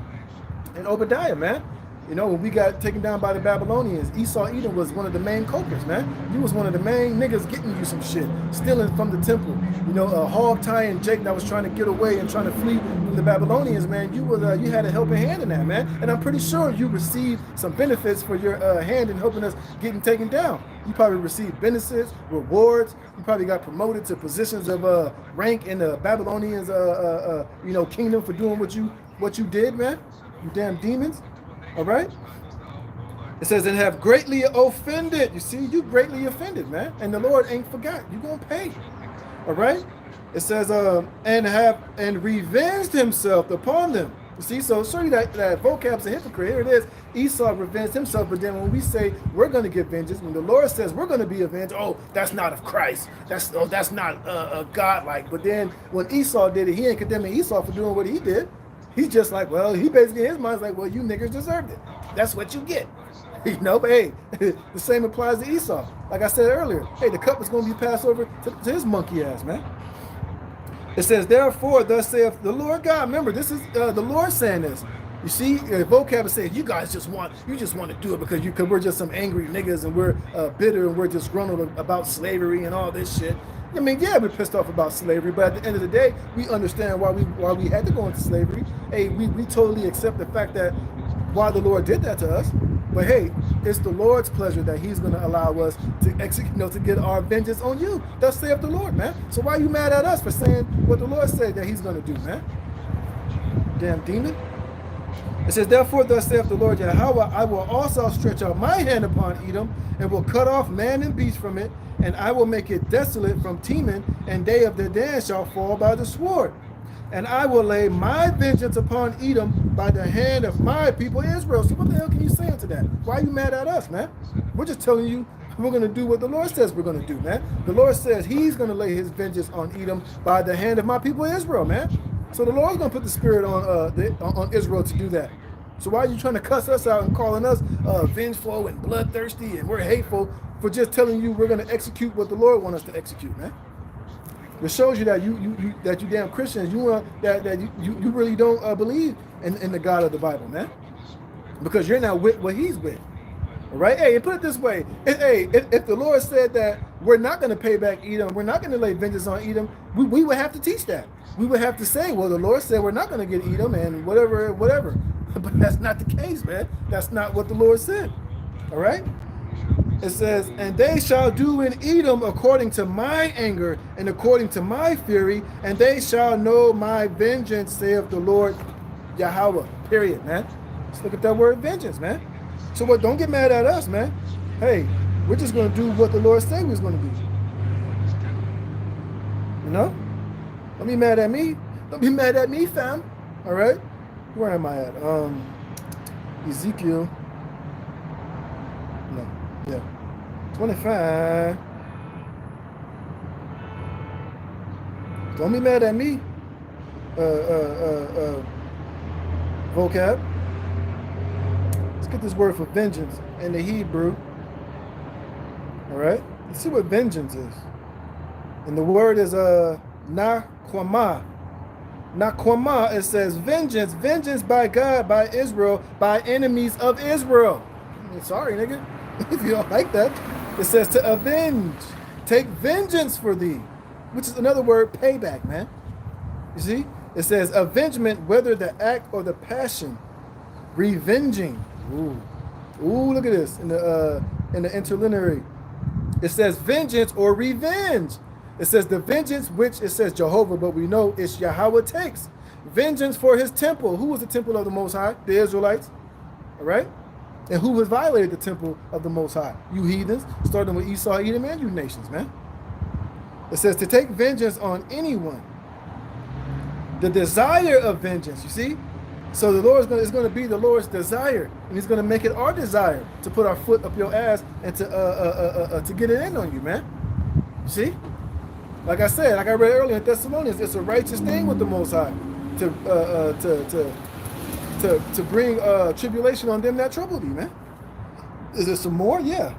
in Obadiah, man. You know, when we got taken down by the Babylonians, Esau Edom was one of the main culprits, man. You was one of the main niggas getting you some shit, stealing from the temple. You know, hog tying Jake that was trying to get away and trying to flee from the Babylonians, man. You had a helping hand in that, man. And I'm pretty sure you received some benefits for your hand in helping us getting taken down. You probably received benefits, rewards. You probably got promoted to positions of rank in the Babylonians, you know, kingdom for doing what you did, man. You damn demons. All right. It says, "and have greatly offended." You see, you greatly offended, man. And the Lord ain't forgot. You gonna pay. All right. It says, and revenged himself upon them. You see, so show you that vocab's a hypocrite. Here it is. Esau revenged himself, but then when we say we're going to get vengeance, when the Lord says we're going to be avenged, oh, that's not of Christ. That's not God-like. But then when Esau did it, he ain't condemning Esau for doing what he did. He's just like, well, he basically, in his mind's like, well, you niggas deserved it. That's what you get. You know, but hey, the same applies to Esau. Like I said earlier, hey, the cup is going to be passed over to his monkey ass, man. It says, therefore, thus saith the Lord God. Remember, this is the Lord saying this. You see, vocab is saying, you guys just want to do it because we're just some angry niggas and we're bitter and we're disgruntled about slavery and all this shit. I mean, yeah, we're pissed off about slavery, but at the end of the day, we understand why we had to go into slavery. Hey, we totally accept the fact that why the Lord did that to us. But hey, it's the Lord's pleasure that He's going to allow us to execute, to get our vengeance on you. Thus saith the Lord, man. So why are you mad at us for saying what the Lord said that He's going to do, man? Damn demon. It says, therefore, thus saith the Lord Yahweh, I will also stretch out my hand upon Edom, and will cut off man and beast from it, and I will make it desolate from Teman, and they of the Dan shall fall by the sword. And I will lay my vengeance upon Edom by the hand of my people Israel. So what the hell can you say to that? Why are you mad at us, man? We're just telling you we're going to do what the Lord says we're going to do, man. The Lord says He's going to lay His vengeance on Edom by the hand of my people Israel, man. So the Lord's going to put the spirit on Israel to do that. So why are you trying to cuss us out and calling us vengeful and bloodthirsty and we're hateful for just telling you we're going to execute what the Lord wants us to execute, man? It shows you that you damn Christians, you really don't believe in the God of the Bible, man, because you're not with what He's with. All right, hey, and put it this way, if the Lord said that we're not going to pay back Edom, we're not going to lay vengeance on Edom, we would have to teach that. We would have to say, well, the Lord said we're not going to get Edom and whatever. But that's not the case, man. That's not what the Lord said. All right. It says, and they shall do in Edom according to my anger and according to my fury, and they shall know my vengeance, saith the Lord Yahweh. Period, man. Let's look at that word vengeance, man. So what? Don't get mad at us, man. Hey, we're just going to do what the Lord said we was going to do. You know? Don't be mad at me. Don't be mad at me, fam. All right? Where am I at? Ezekiel. No. Yeah. 25. Don't be mad at me. Vocab. Let's get this word for vengeance in the Hebrew. All right. Let's see what vengeance is. And the word is naquamah. Naquamah, it says vengeance by God, by Israel, by enemies of Israel. I mean, sorry, nigga, if you don't like that. It says to avenge, take vengeance for thee, which is another word, payback, man. You see? It says avengement, whether the act or the passion, revenging. Ooh, look at this in the interlineary. It says vengeance or revenge. It says the vengeance, which it says Jehovah, but we know it's Yahweh takes. Vengeance for His temple. Who was the temple of the Most High? The Israelites. All right? And who has violated the temple of the Most High? You heathens, starting with Esau, Edom, and you nations, man. It says to take vengeance on anyone. The desire of vengeance, you see? So the Lord is going to be the Lord's desire, and He's going to make it our desire to put our foot up your ass and to get it in on you, man. You see? Like I said, like I read earlier in Thessalonians, it's a righteous thing with the Most High to bring tribulation on them that trouble thee, man. Is there some more? Yeah.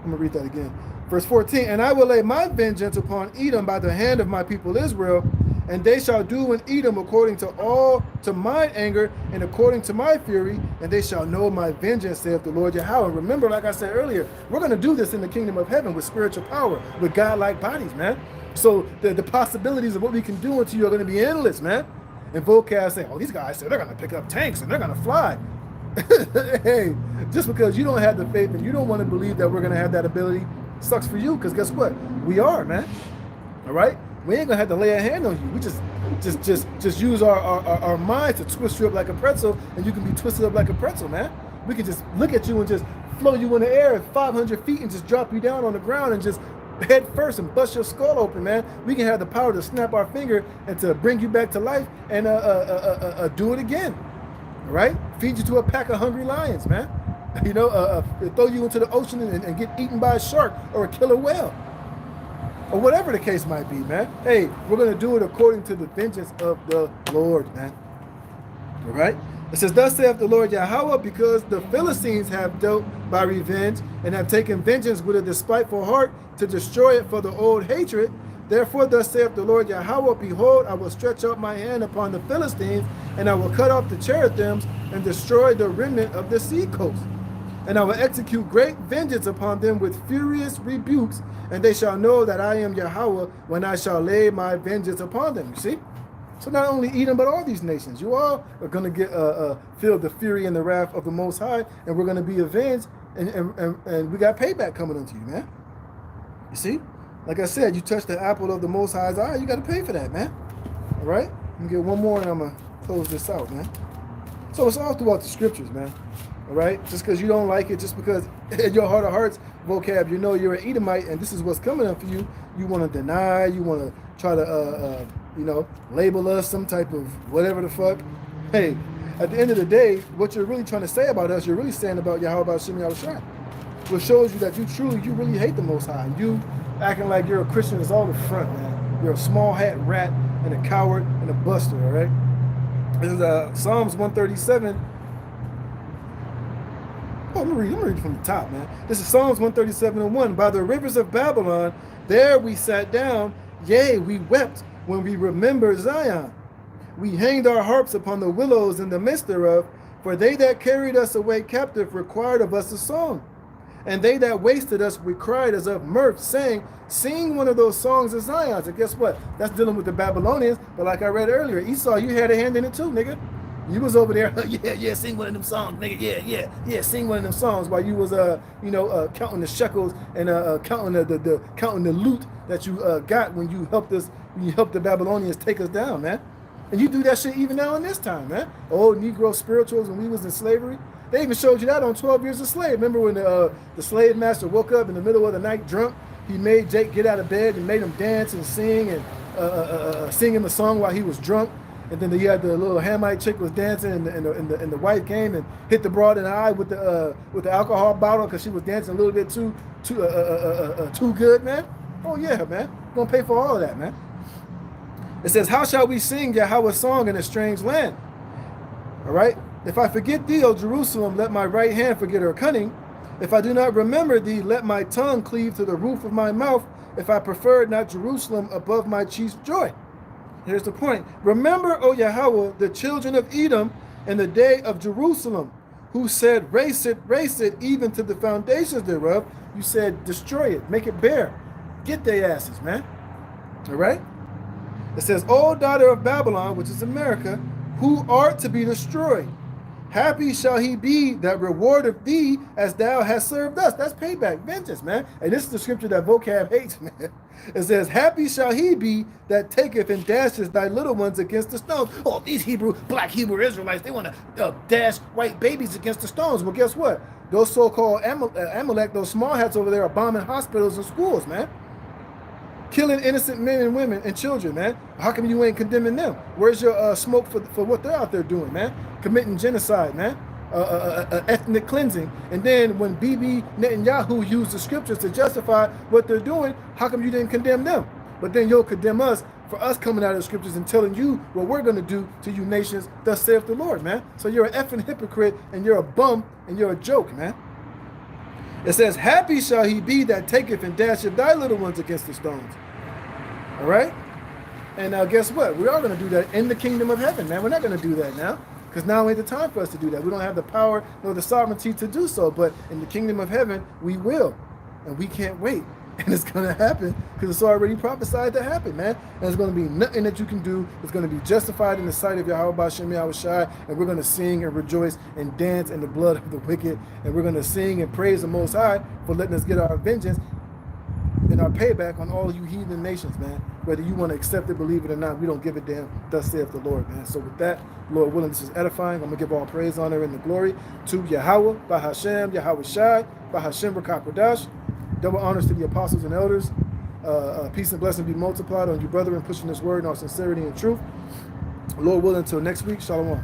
I'm gonna read that again. Verse 14, and I will lay my vengeance upon Edom by the hand of my people Israel, and they shall do in Edom according to my anger and according to my fury, and they shall know my vengeance, saith the Lord Yahweh. And remember, like I said earlier, we're going to do this in the kingdom of heaven with spiritual power, with God-like bodies, man. So the possibilities of what we can do unto you are going to be endless, man. And vocab say, oh, these guys say they're going to pick up tanks and they're going to fly. Hey, just because you don't have the faith and you don't want to believe that we're going to have that ability, sucks for you, because guess what? We are, man. All right? We ain't gonna have to lay a hand on you. We just use our mind to twist you up like a pretzel, and you can be twisted up like a pretzel, man. We can just look at you and just flow you in the air at 500 feet and just drop you down on the ground and just head first and bust your skull open, man. We can have the power to snap our finger and to bring you back to life and do it again. All right? Feed you to a pack of hungry lions, man. You know, throw you into the ocean and get eaten by a shark or a killer whale. Or whatever the case might be, man. Hey, we're going to do it according to the vengeance of the Lord, man. All right? It says, thus saith the Lord Yahweh, because the Philistines have dealt by revenge and have taken vengeance with a despiteful heart to destroy it for the old hatred. Therefore, thus saith the Lord Yahweh, behold, I will stretch out my hand upon the Philistines, and I will cut off the cherethims and destroy the remnant of the sea coast. And I will execute great vengeance upon them with furious rebukes, and they shall know that I am Yahweh when I shall lay my vengeance upon them. You see? So not only Edom, but all these nations, you all are going to get feel the fury and the wrath of the Most High, and we're going to be avenged, and we got payback coming unto you, man. You see? Like I said, you touch the apple of the Most High's eye, you got to pay for that, man. All right? Let me get one more, and I'm going to close this out, man. So it's all throughout the scriptures, man. All right? Just because you don't like it, just because in your heart of hearts vocab, you know you're an Edomite, and this is what's coming up for you, you want to deny, you want to try to, label us some type of whatever the fuck. Hey, at the end of the day, what you're really trying to say about us, you're really saying about Yahweh Ba'Shem Yahushua, which shows you that you really hate the Most High. You acting like you're a Christian is all the front, man. You're a small hat rat and a coward and a buster, all right? This is Psalms 137. Oh, I'm gonna read from the top, man. This is Psalms 137:1. By the rivers of Babylon, there we sat down, yea, we wept when we remembered Zion. We hanged our harps upon the willows in the midst thereof, for they that carried us away captive required of us a song. And they that wasted us required as of mirth, saying, sing one of those songs of Zion's. And guess what? That's dealing with the Babylonians. But like I read earlier, Esau, you had a hand in it too, nigga. You was over there, yeah, sing one of them songs, nigga, yeah, sing one of them songs while you was, counting the shekels and counting the loot that you got when you helped us, when you helped the Babylonians take us down, man. And you do that shit even now in this time, man. Old Negro spirituals when we was in slavery. They even showed you that on 12 Years a Slave. Remember when the slave master woke up in the middle of the night drunk? He made Jake get out of bed and made him dance and sing and sing him a song while he was drunk. And then you had the little Hamite chick was dancing, and the wife came and hit the broad in the eye with the alcohol bottle because she was dancing a little bit too good, man. Oh yeah, man, we're gonna pay for all of that, man. It says, how shall we sing Yahweh's song in a strange land? All right. If I forget thee, O Jerusalem, let my right hand forget her cunning. If I do not remember thee, let my tongue cleave to the roof of my mouth. If I prefer not Jerusalem above my chief joy. Here's the point. Remember, O Yahweh, the children of Edom in the day of Jerusalem, who said, race it, even to the foundations thereof. You said, destroy it, make it bare. Get their asses, man. All right? It says, O daughter of Babylon, which is America, who art to be destroyed. Happy shall he be that rewardeth thee as thou hast served us. That's payback, vengeance, man. And this is the scripture that vocab hates, man. It says, happy shall he be that taketh and dashes thy little ones against the stones. Oh, these black Hebrew Israelites, they want to dash white babies against the stones. Well, guess what? Those so-called Amalek, those small hats over there are bombing hospitals and schools, man. Killing innocent men and women and children, man. How come you ain't condemning them? Where's your smoke for what they're out there doing, man? Committing genocide, man. Ethnic cleansing. And then when Bibi Netanyahu used the scriptures to justify what they're doing, how come you didn't condemn them? But then you'll condemn us for us coming out of the scriptures and telling you what we're going to do to you nations, thus saith the Lord, man. So you're an effing hypocrite, and you're a bum, and you're a joke, man. It says, happy shall he be that taketh and dasheth thy little ones against the stones. All right? And now guess what? We are going to do that in the kingdom of heaven, man. We're not going to do that now, because now ain't the time for us to do that. We don't have the power nor the sovereignty to do so. But in the kingdom of heaven, we will. And we can't wait. And it's going to happen because it's already prophesied to happen, man. And there's going to be nothing that you can do. It's going to be justified in the sight of Yahweh Ba'Shem Yahushua. And we're going to sing and rejoice and dance in the blood of the wicked. And we're going to sing and praise the Most High for letting us get our vengeance and our payback on all you heathen nations, man. Whether you want to accept it, believe it or not, we don't give a damn. Thus saith the Lord, man. So with that, Lord willing, this is edifying. I'm going to give all praise, honor, and the glory to Yahweh, Bahashem, Yahweh Shai, Bahashem Rakakwadash. Double honors to the apostles and elders. Peace and blessing be multiplied on you, brethren, pushing this word in all sincerity and truth. Lord willing, until next week, shalom.